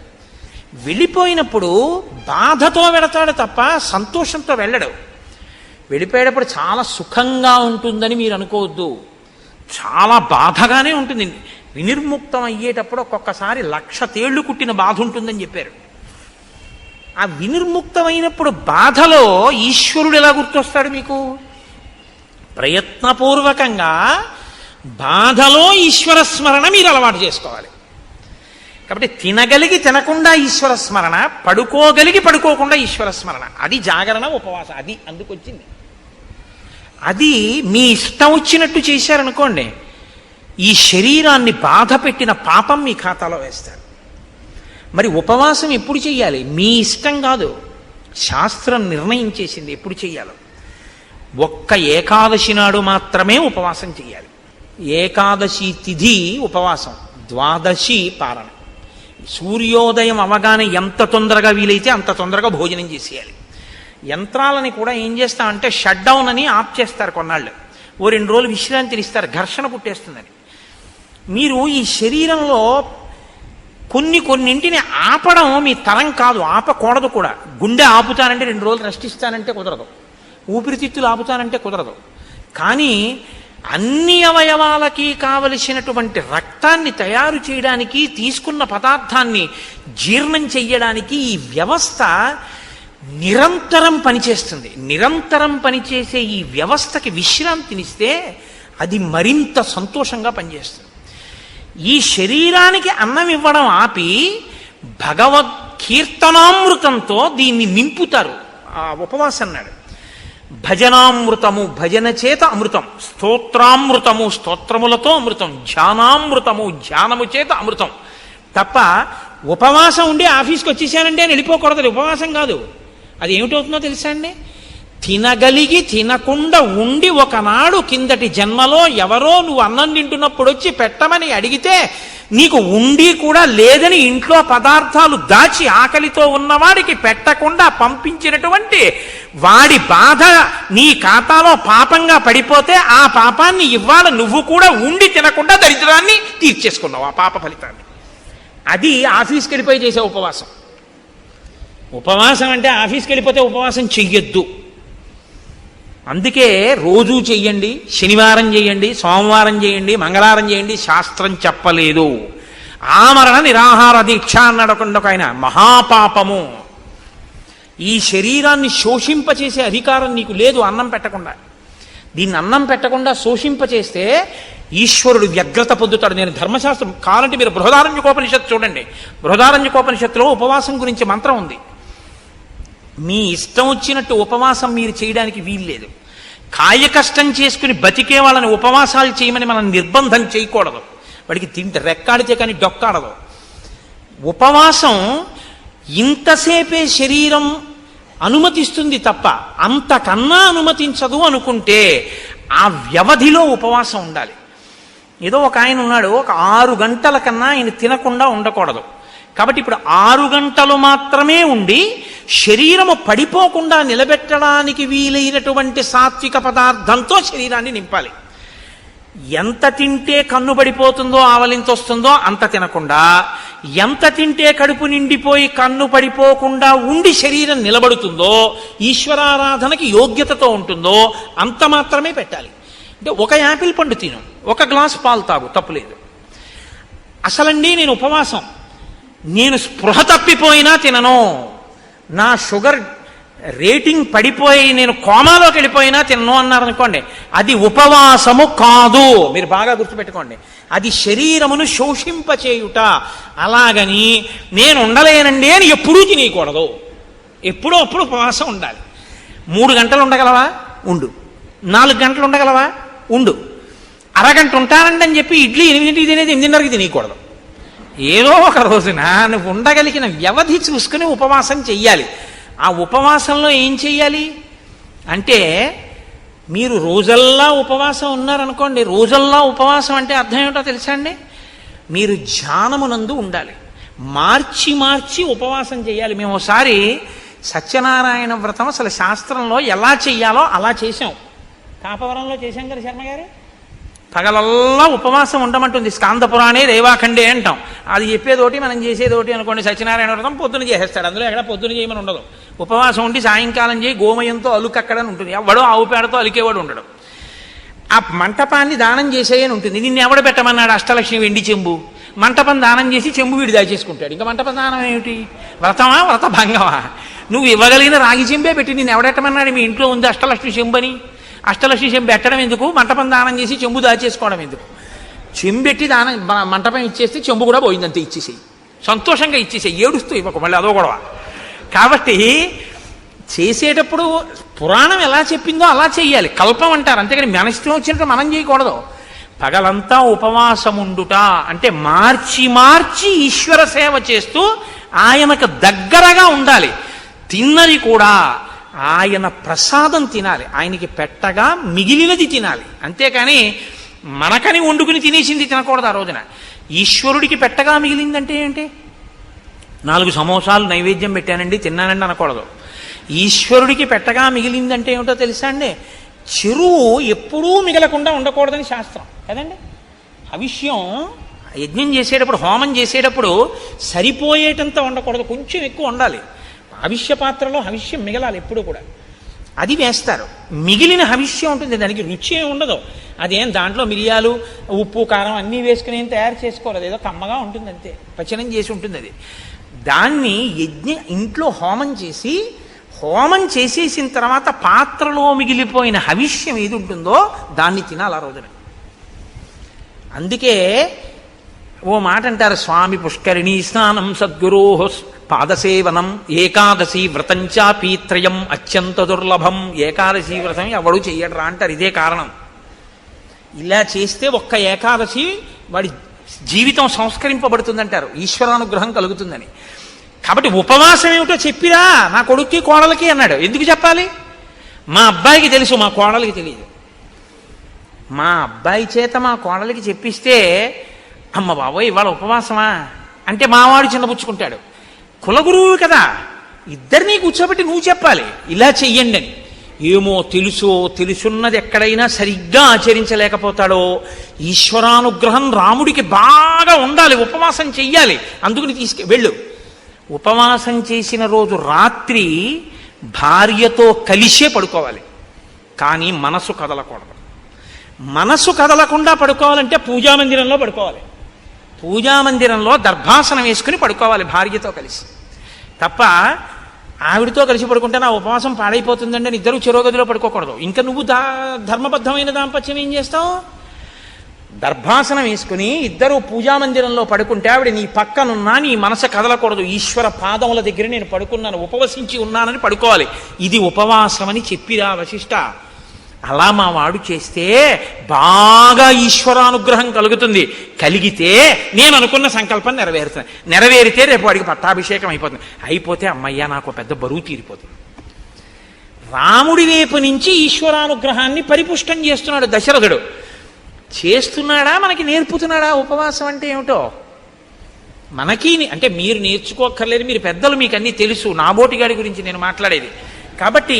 వెళ్ళిపోయినప్పుడు బాధతో వెళతాడు తప్ప సంతోషంతో వెళ్ళడు. వెళ్ళిపోయేటప్పుడు చాలా సుఖంగా ఉంటుందని మీరు అనుకోవద్దు, చాలా బాధగానే ఉంటుంది. వినిర్ముక్తం అయ్యేటప్పుడు ఒక్కొక్కసారి 1,00,000 తేళ్లు కుట్టిన బాధ ఉంటుందని చెప్పారు. ఆ వినిర్ముక్తమైనప్పుడు బాధలో ఈశ్వరుడు ఎలా గుర్తొస్తాడు మీకు? ప్రయత్నపూర్వకంగా బాధలో ఈశ్వర స్మరణ మీరు అలవాటు చేసుకోవాలి. కాబట్టి తినగలిగి తినకుండా ఈశ్వర స్మరణ, పడుకోగలిగి పడుకోకుండా ఈశ్వర స్మరణ, అది జాగరణ ఉపవాసం. అది అందుకొచ్చింది. అది మీ ఇష్టం వచ్చినట్టు చేశారనుకోండి, ఈ శరీరాన్ని బాధ పెట్టిన పాపం మీ ఖాతాలో వేస్తారు. మరి ఉపవాసం ఎప్పుడు చెయ్యాలి? మీ ఇష్టం కాదు, శాస్త్రం నిర్ణయించేసింది ఎప్పుడు చెయ్యాలో. ఒక్క ఏకాదశి నాడు మాత్రమే ఉపవాసం చెయ్యాలి. ఏకాదశి తిథి ఉపవాసం, ద్వాదశి పారణ. సూర్యోదయం అవగానే ఎంత తొందరగా వీలైతే అంత తొందరగా భోజనం చేసేయాలి. యంత్రాలని కూడా ఏం చేస్తామంటే షట్ డౌన్ అని ఆఫ్ చేస్తారు కొన్నాళ్ళు, ఓ 2 రోజులు విశ్రాంతిని ఇస్తారు, ఘర్షణ పుట్టేస్తుందని. మీరు ఈ శరీరంలో కొన్నింటిని ఆపడం మీ తరం కాదు, ఆపకూడదు కూడా. గుండె ఆపుతానంటే 2 రోజులు రెస్ట్ ఇస్తానంటే కుదరదు, ఊపిరితిత్తులు ఆపుతానంటే కుదరదు. కానీ అన్ని అవయవాలకి కావలసినటువంటి రక్తాన్ని తయారు చేయడానికి, తీసుకున్న పదార్థాన్ని జీర్ణం చెయ్యడానికి ఈ వ్యవస్థ నిరంతరం పనిచేస్తుంది. నిరంతరం పనిచేసే ఈ వ్యవస్థకి విశ్రాంతినిస్తే అది మరింత సంతోషంగా పనిచేస్తుంది. ఈ శరీరానికి అన్నం ఇవ్వడం ఆపి భగవద్ కీర్తనామృతంతో దీన్ని నింపుతారు. ఆ ఉపవాసం అన్నాడు. భజనామృతము, భజన చేత అమృతం, స్తోత్రామృతము, స్తోత్రములతో అమృతం, ధ్యానామృతము, ధ్యానము చేత అమృతం. తప్ప ఉపవాసం ఉండి ఆఫీస్కి వచ్చేసానండి అని వెళ్ళిపోకూడదు. ఉపవాసం కాదు. అది ఏమిటవుతుందో తెలుసా అండి? తినగలిగి తినకుండా ఉండి ఒకనాడు కిందటి జన్మలో ఎవరో నువ్వు అన్నం తింటున్నప్పుడు వచ్చి పెట్టమని అడిగితే నీకు ఉండి కూడా లేదని ఇంట్లో పదార్థాలు దాచి ఆకలితో ఉన్నవాడికి పెట్టకుండా పంపించినటువంటి వాడి బాధ నీ ఖాతాలో పాపంగా పడిపోతే ఆ పాపాన్ని ఇవాళ నువ్వు కూడా ఉండి తినకుండా దరిద్రాన్ని తీర్చేసుకున్నావు, ఆ పాప ఫలితాన్ని. అది ఆఫీస్కి వెళ్ళిపోయి చేసే ఉపవాసం. ఉపవాసం అంటే ఆఫీస్కి వెళ్ళిపోతే ఉపవాసం చెయ్యొద్దు. అందుకే రోజూ చెయ్యండి, శనివారం చేయండి, సోమవారం చేయండి, మంగళవారం చేయండి, శాస్త్రం చెప్పలేదు. ఆమరణ నిరాహార దీక్ష అన్నాడు ఒక ఆయన. మహాపాపము. ఈ శరీరాన్ని శోషింపచేసే అధికారం నీకు లేదు అన్నం పెట్టకుండా. దీన్ని అన్నం పెట్టకుండా శోషింపచేస్తే ఈశ్వరుడు వ్యగ్రత పొందుతాడు. నేను ధర్మశాస్త్రం కావాలంటే మీరు బృహదారణ్యకోపనిషత్తు చూడండి. బృహదారణ్యకోపనిషత్తులో ఉపవాసం గురించి మంత్రం ఉంది. మీ ఇష్టం వచ్చినట్టు ఉపవాసం మీరు చేయడానికి వీల్లేదు. కాయ కష్టం చేసుకుని బతికే వాళ్ళని ఉపవాసాలు చేయమని మనం నిర్బంధం చేయకూడదు. వాడికి తింటే రెక్కాడితే కానీ డొక్కాడదు. ఉపవాసం ఇంతసేపే శరీరం అనుమతిస్తుంది తప్ప అంతకన్నా అనుమతించదు అనుకుంటే ఆ వ్యవధిలో ఉపవాసం ఉండాలి. ఏదో ఒక ఆయన ఉన్నాడు, ఒక 6 గంటల కన్నా ఆయన తినకుండా ఉండకూడదు. కాబట్టి ఇప్పుడు 6 గంటలు మాత్రమే ఉండి శరీరము పడిపోకుండా నిలబెట్టడానికి వీలైనటువంటి సాత్విక పదార్థంతో శరీరాన్ని నింపాలి. ఎంత తింటే కన్ను పడిపోతుందో, ఆవలింత వస్తుందో అంత తినకుండా, ఎంత తింటే కడుపు నిండిపోయి కన్ను పడిపోకుండా ఉండి శరీరం నిలబడుతుందో, ఈశ్వరారాధనకి యోగ్యతతో ఉంటుందో అంత మాత్రమే పెట్టాలి. అంటే ఒక యాపిల్ పండు తిను, ఒక గ్లాస్ పాలు తాగు, తప్పులేదు. అసలండి నేను ఉపవాసం, నేను స్పృహ తప్పిపోయినా తినను, నా షుగర్ రేటింగ్ పడిపోయి నేను కోమాలోకి వెళ్ళిపోయినా తిన్ను అన్నారనుకోండి, అది ఉపవాసము కాదు. మీరు బాగా గుర్తుపెట్టుకోండి, అది శరీరమును శోషింపచేయుట. అలాగని నేను ఉండలేనండి అని ఎప్పుడూ తినేయకూడదు. ఎప్పుడో అప్పుడు ఉపవాసం ఉండాలి. 3 గంటలు ఉండగలవా? ఉండు. 4 గంటలు ఉండగలవా? ఉండు. అరగంట ఉంటానండి అని చెప్పి ఇడ్లీ 8ంటికి తినేది 8:30కి తినేయకూడదు. ఏదో ఒక రోజున నువ్వు ఉండగలిగిన వ్యవధి చూసుకుని ఉపవాసం చెయ్యాలి. ఆ ఉపవాసంలో ఏం చెయ్యాలి అంటే, మీరు రోజల్లా ఉపవాసం ఉన్నారనుకోండి, రోజల్లా ఉపవాసం అంటే అర్థం ఏమిటో తెలుసా అండి? మీరు ధ్యానమునందు ఉండాలి. మార్చి మార్చి ఉపవాసం చేయాలి. మేము ఒకసారి సత్యనారాయణ వ్రతం అసలు శాస్త్రంలో ఎలా చెయ్యాలో అలా చేశాం. కాపవరంలో చేశాం కదా శర్మ గారు. పగలల్లా ఉపవాసం ఉండమంటుంది. స్కాందపురాణే రేవాఖండే అంటాం. అది చెప్పేదోటి మనం చేసేదోటి అనుకోండి. సత్యనారాయణ వ్రతం పొద్దున చేసేస్తాడు, అందులో ఎక్కడ పొద్దున చేయమని ఉండదు. ఉపవాసం ఉండి సాయంకాలం చేయి గోమయంతో అలుకక్కడని ఉంటుంది. ఎవడో ఆవు పేడతో అలికేవాడు ఉండడు. ఆ మంటపాన్ని దానం చేసేయని ఉంటుంది. నిన్ను ఎవడ పెట్టమన్నాడు? అష్టలక్ష్మి వెండి చెంబు. మంటపం దానం చేసి చెంబు వీడు దాచేసుకుంటాడు. ఇంకా మంటపం దానం ఏమిటి? వ్రతమా? వ్రత భంగమా? నువ్వు ఇవ్వగలిగిన రాగి చెంబే పెట్టి నిన్ను ఎవడెట్టమన్నాడు? మీ ఇంట్లో ఉంది అష్టలక్ష్మి చెంబని. అష్టలక్ష్మి చెంబు పెట్టడం ఎందుకు? మంటపం దానం చేసి చెంబు దాచేసుకోవడం ఎందుకు? చెంబెట్టి దానం మంటపం ఇచ్చేస్తే చెంబు కూడా పోయిందంతే. ఇచ్చేసేయి, సంతోషంగా ఇచ్చేసేయి, ఏడుస్తూ ఇవ్వకు మళ్ళీ అదో గొడవ. కాబట్టి చేసేటప్పుడు పురాణం ఎలా చెప్పిందో అలా చెయ్యాలి. కల్పం అంటారు, అంతేగాని మన ఇష్టం వచ్చినట్టు మనం చేయకూడదు. పగలంతా ఉపవాసం ఉండుట అంటే మార్చి మార్చి ఈశ్వర సేవ చేస్తూ ఆయనకు దగ్గరగా ఉండాలి. తిన్నది కూడా ఆయన ప్రసాదం తినాలి. ఆయనకి పెట్టగా మిగిలినది తినాలి. అంతేకాని మనకని వండుకుని తినేసింది తినకూడదు. ఆ రోజున ఈశ్వరుడికి పెట్టగా మిగిలిందంటే ఏంటి? 4 సమోసాలు నైవేద్యం పెట్టానండి తిన్నానండి అనకూడదు. ఈశ్వరుడికి పెట్టగా మిగిలిందంటే ఏమిటో తెలుసా అండి? చెరువు ఎప్పుడూ మిగలకుండా ఉండకూడదని శాస్త్రం కదండి. హవిష్యం యజ్ఞం చేసేటప్పుడు, హోమం చేసేటప్పుడు సరిపోయేటంత ఉండకూడదు, కొంచెం ఎక్కువ ఉండాలి. హవిష్య పాత్రలో హవిష్యం మిగలాలి ఎప్పుడు కూడా. అది వేస్తారు. మిగిలిన హవిష్యం ఉంటుంది, దానికి రుచి ఏమి ఉండదు. అదేం దాంట్లో మిరియాలు ఉప్పు కారం అన్నీ వేసుకుని ఏం తయారు చేసుకోలేదు, ఏదో కమ్మగా ఉంటుంది అంతే, పచనం చేసి ఉంటుంది. అది దాన్ని ఇంట్లో హోమం చేసేసిన తర్వాత పాత్రలో మిగిలిపోయిన హవిష్యం ఏది ఉంటుందో దాన్ని తినాలి ఆ రోజున. అందుకే ఓ మాట అంటారు, స్వామి పుష్కరిణీ స్నానం సద్గురో పాదసేవనం ఏకాదశి వ్రతంచా పీత్రయం అత్యంత దుర్లభం. ఏకాదశి వ్రతం ఎవడు చెయ్యడరా అంటారు. ఇదే కారణం. ఇలా చేస్తే ఒక్క ఏకాదశి వాడి జీవితం సంస్కరింపబడుతుందంటారు, ఈశ్వరానుగ్రహం కలుగుతుందని. కాబట్టి ఉపవాసం ఏమిటో చెప్పిరా నా కొడుక్కి కోడలకి అన్నాడు. ఎందుకు చెప్పాలి? మా అబ్బాయికి తెలుసు, మా కోడలికి తెలియదు. మా అబ్బాయి చేత మా కోడలికి చెప్పిస్తే, అమ్మ బాబోయ్ ఇవాళ ఉపవాసమా అంటే మావాడు చిన్నపుచ్చుకుంటాడు. కులగురువు కదా, ఇద్దరినీ కూర్చోబెట్టి నువ్వు చెప్పాలి ఇలా చెయ్యండి అని. ఏమో తెలుసున్నది ఎక్కడైనా సరిగ్గా ఆచరించలేకపోతాడో. ఈశ్వరానుగ్రహం రాముడికి బాగా ఉండాలి, ఉపవాసం చెయ్యాలి, అందుకని వెళ్ళు. ఉపవాసం చేసిన రోజు రాత్రి భార్యతో కలిసే పడుకోవాలి, కానీ మనసు కదలకూడదు. మనసు కదలకుండా పడుకోవాలంటే పూజామందిరంలో పడుకోవాలి. పూజామందిరంలో దర్భాసనం వేసుకుని పడుకోవాలి భార్యతో కలిసి. తప్ప ఆవిడతో కలిసి పడుకుంటే నా ఉపవాసం పాడైపోతుందండి అని ఇద్దరు చెరోగదిలో పడుకోకూడదు. ఇంకా నువ్వు ధర్మబద్ధమైన దాంపత్యం ఏం చేస్తావు? దర్భాసనం వేసుకుని ఇద్దరు పూజామందిరంలో పడుకుంటే ఆవిడ నీ పక్కనున్నా నీ మనసు కదలకూడదు. ఈశ్వర పాదముల దగ్గర నేను పడుకున్నాను, ఉపవసించి ఉన్నానని పడుకోవాలి. ఇది ఉపవాసం అని చెప్పిరా వశిష్ఠ. అలా మా వాడు చేస్తే బాగా ఈశ్వరానుగ్రహం కలుగుతుంది. కలిగితే నేను అనుకున్న సంకల్పం నెరవేరుతుంది. నెరవేరితే రేపు వాడికి పట్టాభిషేకం అయిపోతే అమ్మయ్య నాకు పెద్ద బరువు తీరిపోతుంది. రాముడి వైపు నుంచి ఈశ్వరానుగ్రహాన్ని పరిపుష్టం చేస్తున్నాడు దశరథుడు. చేస్తున్నాడా, మనకి నేర్పుతున్నాడా ఉపవాసం అంటే ఏమిటో? మనకి అంటే మీరు నేర్చుకోక్కర్లేదు, మీరు పెద్దలు, మీకు అన్నీ తెలుసు. నాబోటిగాడి గురించి నేను మాట్లాడేది. కాబట్టి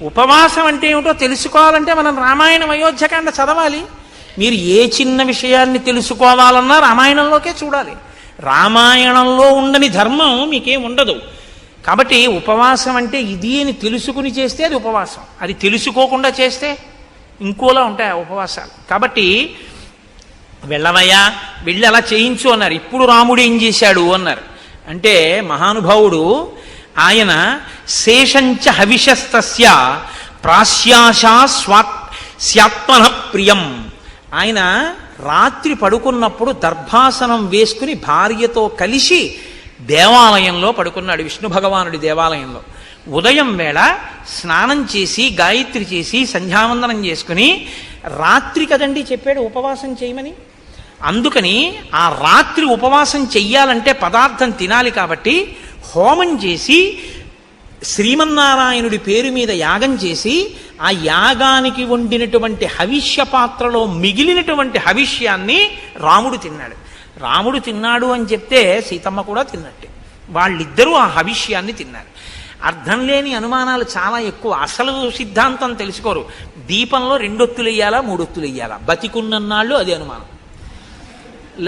ఉపవాసం అంటే ఏమిటో తెలుసుకోవాలంటే మనం రామాయణం అయోధ్యకాండ చదవాలి. మీరు ఏ చిన్న విషయాన్ని తెలుసుకోవాలన్నా రామాయణంలోకే చూడాలి. రామాయణంలో ఉండని ధర్మం మీకేం ఉండదు. కాబట్టి ఉపవాసం అంటే ఇది అని తెలుసుకుని చేస్తే అది ఉపవాసం. అది తెలుసుకోకుండా చేస్తే ఇంకోలా ఉంటాయి ఉపవాసాలు. కాబట్టి వెళ్ళవయ్యా, వెళ్ళి అలా చేయించు అన్నారు. ఇప్పుడు రాముడు ఏం చేశాడు అన్నారు అంటే, మహానుభావుడు ఆయన శేషంచ హవిషస్తస్య ప్రాశ్యాశా స్యాత్మన ప్రియం. ఆయన రాత్రి పడుకున్నప్పుడు దర్భాసనం వేసుకుని భార్యతో కలిసి దేవాలయంలో పడుకున్నాడు, విష్ణు భగవానుడి దేవాలయంలో. ఉదయం వేళ స్నానం చేసి గాయత్రి చేసి సంధ్యావందనం చేసుకుని, రాత్రి కదండి చెప్పాడు ఉపవాసం చేయమని. అందుకని ఆ రాత్రి ఉపవాసం చెయ్యాలంటే పదార్థం తినాలి కాబట్టి హోమం చేసి శ్రీమన్నారాయణుడి పేరు మీద యాగం చేసి ఆ యాగానికి వండినటువంటి హవిష్య పాత్రలో మిగిలినటువంటి హవిష్యాన్ని రాముడు తిన్నాడు. రాముడు తిన్నాడు అని చెప్తే సీతమ్మ కూడా తిన్నట్టే. వాళ్ళిద్దరూ ఆ హవిష్యాన్ని తిన్నారు. అర్థం లేని అనుమానాలు చాలా ఎక్కువ. అసలు సిద్ధాంతం తెలుసుకోరు. దీపంలో 2 ఒత్తులు వెయ్యాలా 3 ఒత్తులు వెయ్యాలా, బతికున్నన్నాళ్ళు అది అనుమానం.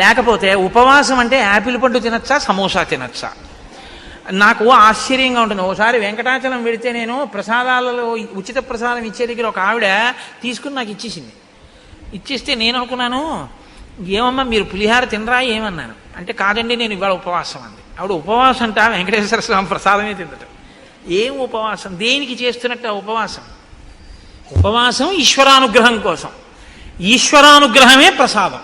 లేకపోతే ఉపవాసం అంటే యాపిల్ పండు తినచ్చా సమోసా తినచ్చా. నాకు ఆశ్చర్యంగా ఉంటుంది. ఒకసారి వెంకటాచలం వెళితే నేను ప్రసాదాలలో ఉచిత ప్రసాదం ఇచ్చే దగ్గర ఒక ఆవిడ తీసుకుని నాకు ఇచ్చేసింది. ఇచ్చేస్తే నేను అనుకున్నాను, ఏమమ్మా మీరు పులిహార తినరా ఏమన్నాను. అంటే కాదండి నేను ఇవాళ ఉపవాసం అంది. ఆవిడ ఉపవాసం అంట వెంకటేశ్వర స్వామి ప్రసాదమే తిందట. ఏం ఉపవాసం, దేనికి చేస్తున్నట్టు ఆ ఉపవాసం? ఉపవాసం ఈశ్వరానుగ్రహం కోసం. ఈశ్వరానుగ్రహమే ప్రసాదం.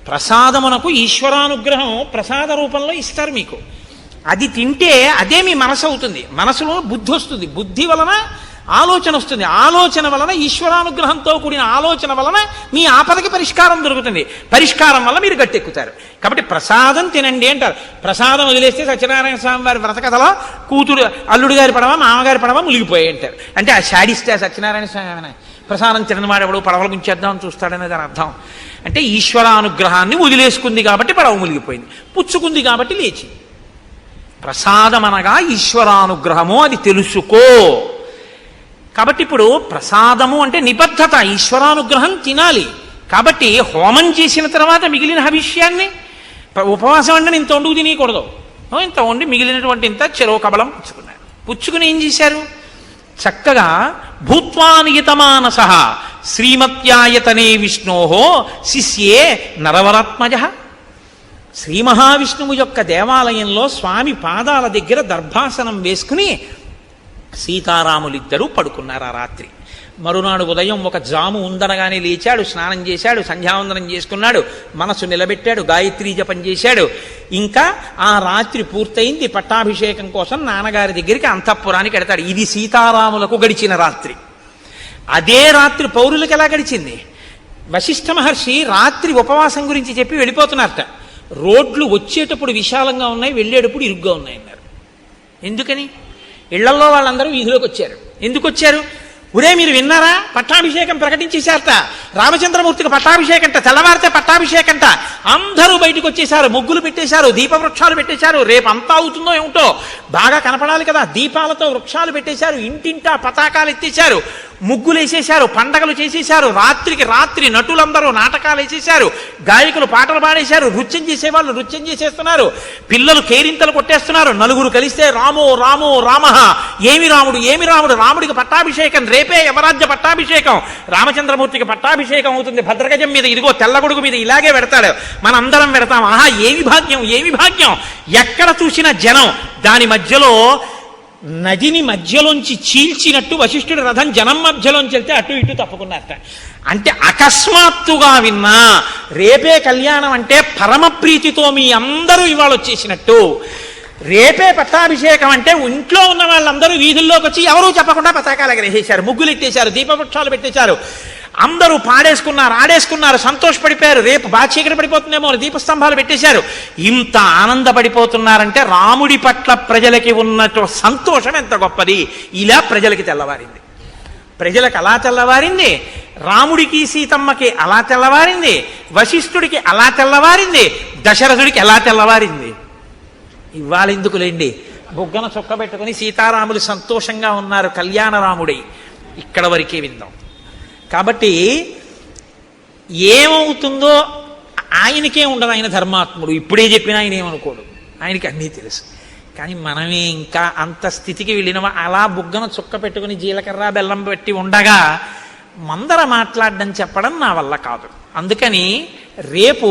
ప్రసాదమునకు ఈశ్వరానుగ్రహం ప్రసాద రూపంలో ఇస్తారు మీకు. అది తింటే అదే మీ మనసు అవుతుంది. మనసులో బుద్ధి వస్తుంది, బుద్ధి వలన ఆలోచన వస్తుంది, ఆలోచన వలన ఈశ్వరానుగ్రహంతో కూడిన ఆలోచన వలన మీ ఆపదకి పరిష్కారం దొరుకుతుంది, పరిష్కారం వల్ల మీరు గట్టెక్కుతారు. కాబట్టి ప్రసాదం తినండి అంటారు. ప్రసాదం వదిలేస్తే సత్యనారాయణ స్వామి వారి వ్రతకథలో కూతురు అల్లుడు గారి పడవ మామగారి పడవ మునిగిపోయాయి అంటారు. అంటే ఆ శాడిస్తే సత్యనారాయణ స్వామి ఏమైనా ప్రసాదం తినని ఎవడు పడవల గుంచేద్దామని చూస్తాడనే దాని అర్థం. అంటే ఈశ్వరానుగ్రహాన్ని వదిలేసుకుంది కాబట్టి పడవ మునిగిపోయింది, పుచ్చుకుంది కాబట్టి లేచి. ప్రసాదం అనగా ఈశ్వరానుగ్రహము, అది తెలుసుకో. కాబట్టి ఇప్పుడు ప్రసాదము అంటే నిబద్ధత, ఈశ్వరానుగ్రహం తినాలి. కాబట్టి హోమం చేసిన తర్వాత మిగిలిన హవిష్యాన్ని, ఉపవాసం అంటే ఇంత వండుకు తినకూడదు, ఇంత వండి మిగిలినటువంటి ఇంత చెరో కబలం పుచ్చుకున్నారు. పుచ్చుకుని ఏం చేశారు? చక్కగా భూత్వానియతమానస శ్రీమత్యాయతనే విష్ణోహో శిష్యే నరవరాత్మజ. శ్రీ మహావిష్ణువు యొక్క దేవాలయంలో స్వామి పాదాల దగ్గర దర్భాసనం వేసుకుని సీతారాములిద్దరూ పడుకున్నారు ఆ రాత్రి. మరునాడు ఉదయం ఒక జాము ఉందనగానే లేచాడు, స్నానం చేశాడు, సంధ్యావందనం చేసుకున్నాడు, మనసు నిలబెట్టాడు, గాయత్రీ జపం చేశాడు. ఇంకా ఆ రాత్రి పూర్తయింది. పట్టాభిషేకం కోసం నాన్నగారి దగ్గరికి అంతఃపురానికి వెడతాడు. ఇది సీతారాములకు గడిచిన రాత్రి. అదే రాత్రి పౌరులకు ఎలా గడిచింది? వశిష్ఠ మహర్షి రాత్రి ఉపవాసం గురించి చెప్పి వెళ్ళిపోతున్నారట. రోడ్లు వచ్చేటప్పుడు విశాలంగా ఉన్నాయి, వెళ్ళేటప్పుడు ఇరుగ్గా ఉన్నాయి అన్నారు. ఎందుకని? ఇళ్లల్లో వాళ్ళందరూ వీధిలోకి వచ్చారు. ఎందుకు వచ్చారు? ఒరే మీరు విన్నారా, పట్టాభిషేకం ప్రకటించేశారట, రామచంద్రమూర్తికి పట్టాభిషేకంట, తెల్లవారితే పట్టాభిషేకంట. అందరూ బయటకు వచ్చేశారు, ముగ్గులు పెట్టేశారు, దీపవృక్షాలు పెట్టేశారు. రేపు అంతా అవుతుందో ఏమిటో, బాగా కనపడాలి కదా, దీపాలతో వృక్షాలు పెట్టేశారు, ఇంటింటా పతాకాలు ఎత్తేశారు, ముగ్గులు వేసేశారు, పండగలు చేసేశారు. రాత్రికి రాత్రి నటులందరూ నాటకాలు వేసేశారు, గాయకులు పాటలు పాడేశారు, నృత్యం చేసేవాళ్ళు నృత్యం చేసేస్తున్నారు, పిల్లలు కేరింతలు కొట్టేస్తున్నారు. నలుగురు కలిస్తే రామో రామో రామ, ఏమి రాముడు ఏమి రాముడు, రాముడికి పట్టాభిషేకం, రేపే యమరాజ్య పట్టాభిషేకం, రామచంద్రమూర్తికి పట్టాభిషేకం అవుతుంది. భద్రగజం మీద ఇదిగో తెల్లగొడుగు మీద ఇలాగే పెడతాడు, మనందరం పెడతాం. ఆహా ఏమి భాగ్యం ఏమి భాగ్యం. ఎక్కడ చూసిన జనం. దాని మధ్యలో నదిని మధ్యలోంచి చీల్చినట్టు వశిష్ఠుడి రథం జనం మధ్యలోంచి వెళ్తే అటు ఇటు తప్పుకున్నారట. అంటే అకస్మాత్తుగా విన్నా రేపే కళ్యాణం అంటే పరమ ప్రీతితో మీ అందరూ ఇవాళ వచ్చేసినట్టు. రేపే పట్టాభిషేకం అంటే ఇంట్లో ఉన్న వాళ్ళందరూ వీధుల్లోకి వచ్చి ఎవరూ చెప్పకుండా పతాకాలు ఎగరేసేశారు, ముగ్గులు ఎత్తేశారు, దీపవృక్షాలు పెట్టేశారు. అందరూ పాడేసుకున్నారు, ఆడేసుకున్నారు, సంతోషపడిపోయారు. రేపు బాగా చీకటి పడిపోతుందేమో దీపస్తంభాలు పెట్టేశారు. ఇంత ఆనందపడిపోతున్నారంటే రాముడి పట్ల ప్రజలకి ఉన్నట్టు సంతోషం ఎంత గొప్పది. ఇలా ప్రజలకి తెల్లవారింది. ప్రజలకు అలా తెల్లవారింది, రాముడికి సీతమ్మకి అలా తెల్లవారింది, వశిష్ఠుడికి అలా తెల్లవారింది, దశరథుడికి ఎలా తెల్లవారింది. ఇవాళ ఎందుకులేండి, బుగ్గన చొక్క పెట్టుకుని సీతారాములు సంతోషంగా ఉన్నారు కళ్యాణరాముడై. ఇక్కడ వరకే విందాం. కాబట్టి ఏమవుతుందో ఆయనకే ఉండదు, ఆయన ధర్మాత్ముడు. ఇప్పుడే చెప్పినా ఆయన ఏమనుకోడు, ఆయనకి అన్నీ తెలుసు. కానీ మనమే ఇంకా అంత స్థితికి వెళ్ళిన అలా బుగ్గన చుక్క పెట్టుకుని జీలకర్ర బెల్లం పెట్టి ఉండగా మందర మాట్లాడడం చెప్పడం నా వల్ల కాదు. అందుకని రేపు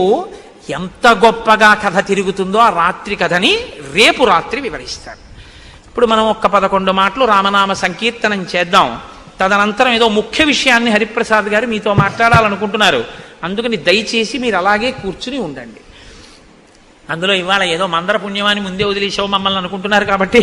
ఎంత గొప్పగా కథ తిరుగుతుందో ఆ రాత్రి కథని రేపు రాత్రి వివరిస్తాను. ఇప్పుడు మనం ఒక్క 11 మాటలు రామనామ సంకీర్తనం చేద్దాం. తదనంతరం ఏదో ముఖ్య విషయాన్ని హరిప్రసాద్ గారు మీతో మాట్లాడాలనుకుంటున్నారు. అందుకని దయచేసి మీరు అలాగే కూర్చుని ఉండండి. అందులో ఇవాళ ఏదో మందర పుణ్యమాని ముందే వదిలేసావు మమ్మల్ని అనుకుంటున్నారు కాబట్టి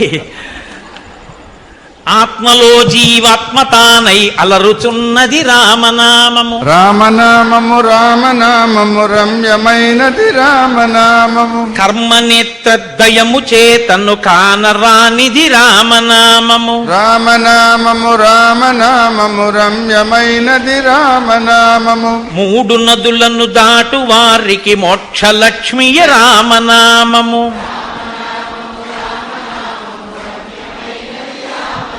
ఆత్మలో జీవాత్మతానై అలరుచున్నది రామనామము. రామనామము రామనామము రమ్యమైనది రామనామము. కర్మనేత్రదయము చేతను కానరానిది రామనామము. రామనామము రామనామము రమ్యమైనది రామనామము. 3 నదులను దాటు వారికి మోక్షలక్ష్మియ రామనామము.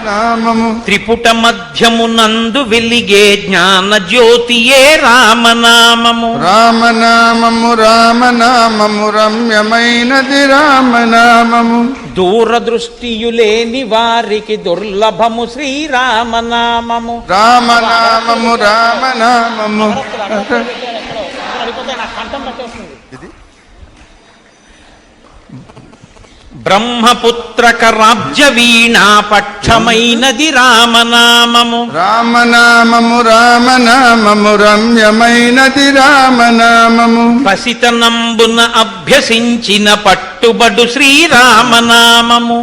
నామము త్రిపుట మధ్యమునందు వెలిగే జ్ఞాన జ్యోతియే రామనామము. రామనామము రామనామము రమ్యమైనది రామనామము. దూరదృష్టియులేని వారికి దుర్లభము శ్రీరామనామము. రామనామము రామనామము బ్రహ్మపుత్రక రాజ్య వీణా పక్షమైనది రామనామము. రామనామము రామనామము రమ్యమైనది రామనామము. పసితనంబున అభ్యసించిన పట్టుబడు శ్రీరామనామము.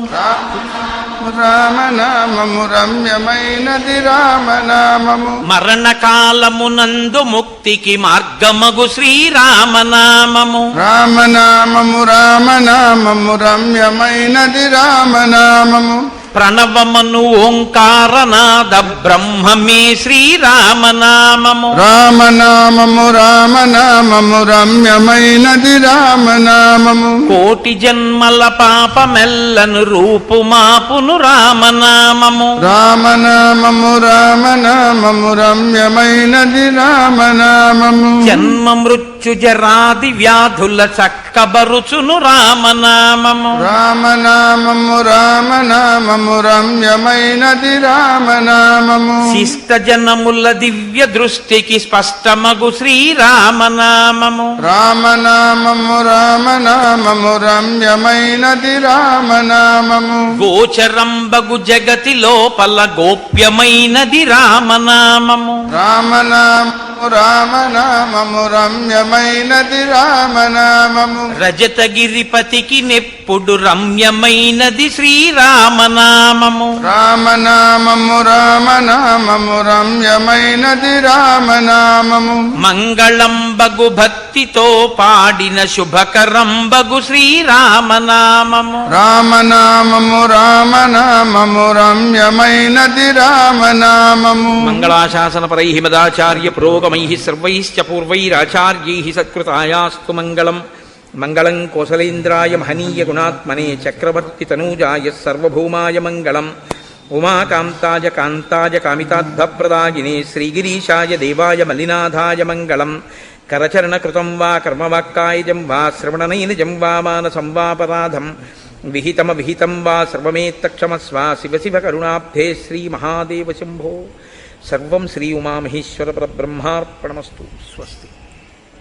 రామనామము రమ్యమైనది రామనామము. మరణకాలమునందు ముక్తికి మార్గమగు శ్రీరామనామము. రామనామము రామనామము రమ్యమైనది రామనామము. ప్రణవమను ఓంకారనాద బ్రహ్మమే శ్రీరామనామము. రామనామము రామనామము రమ్యమైనది రామనామము. కోటి జన్మల పాపమెల్లను రూపుమాపును రామనామము. రామనామము రామనామము రమ్యమైనది రామనామము. జన్మ మృత్యు జరాది వ్యాధుల చక్కబరుచును రామనామము. రామనామము రామనామము రమ్యమైనది రామనామము. శిష్ట జనముల దివ్య దృష్టికి స్పష్టమగు శ్రీరామనామము. రామనామము రామనామము రమ్యమైనది రామనామము. గోచరంబగు జగతి లోపల గోప్యమైనది రామనామము. రామనామము రామనామము రమ్యమైనది రామనామము. రజతగిరిపతికి నెప్పుడు రమ్యమైనది శ్రీరామనామము. రామనామము రామనామము రమ్యమైనది రామనామము. మంగళంబగు భక్తితో పాడిన శుభకరంబగు శ్రీరామనామము. రామనామము రామనామము రమ్యమైనది రామనామము. మంగళాశాసనపరై మదాచార్య పురోగమై సర్వైశ్చ పూర్వైరాచార్యై సత్కృతాయాస్తు మంగళం. మంగళం కోసలేంద్రాయ మహనీయ గుణాత్మనే చక్రవర్తి తనూజాయ సర్వభౌమాయ మంగళం. ఉమాకాంతాయ కాంతాయ కామితార్థప్రదాయినే శ్రీగిరీశాయ దేవాయ మల్లినాథాయ మంగళం. కరచరణకృతం వా కర్మవాక్కాయజం వా శ్రవణనైనజం వా మానసం వాపరాధం విహితం వా సర్వమేత్తక్షమస్వ శివ శివ కరుణాబ్ధే శ్రీమహాదేవ శంభో. సర్వం శ్రీ ఉమామహేశ్వర పరబ్రహ్మార్పణమస్తు. స్వస్తి.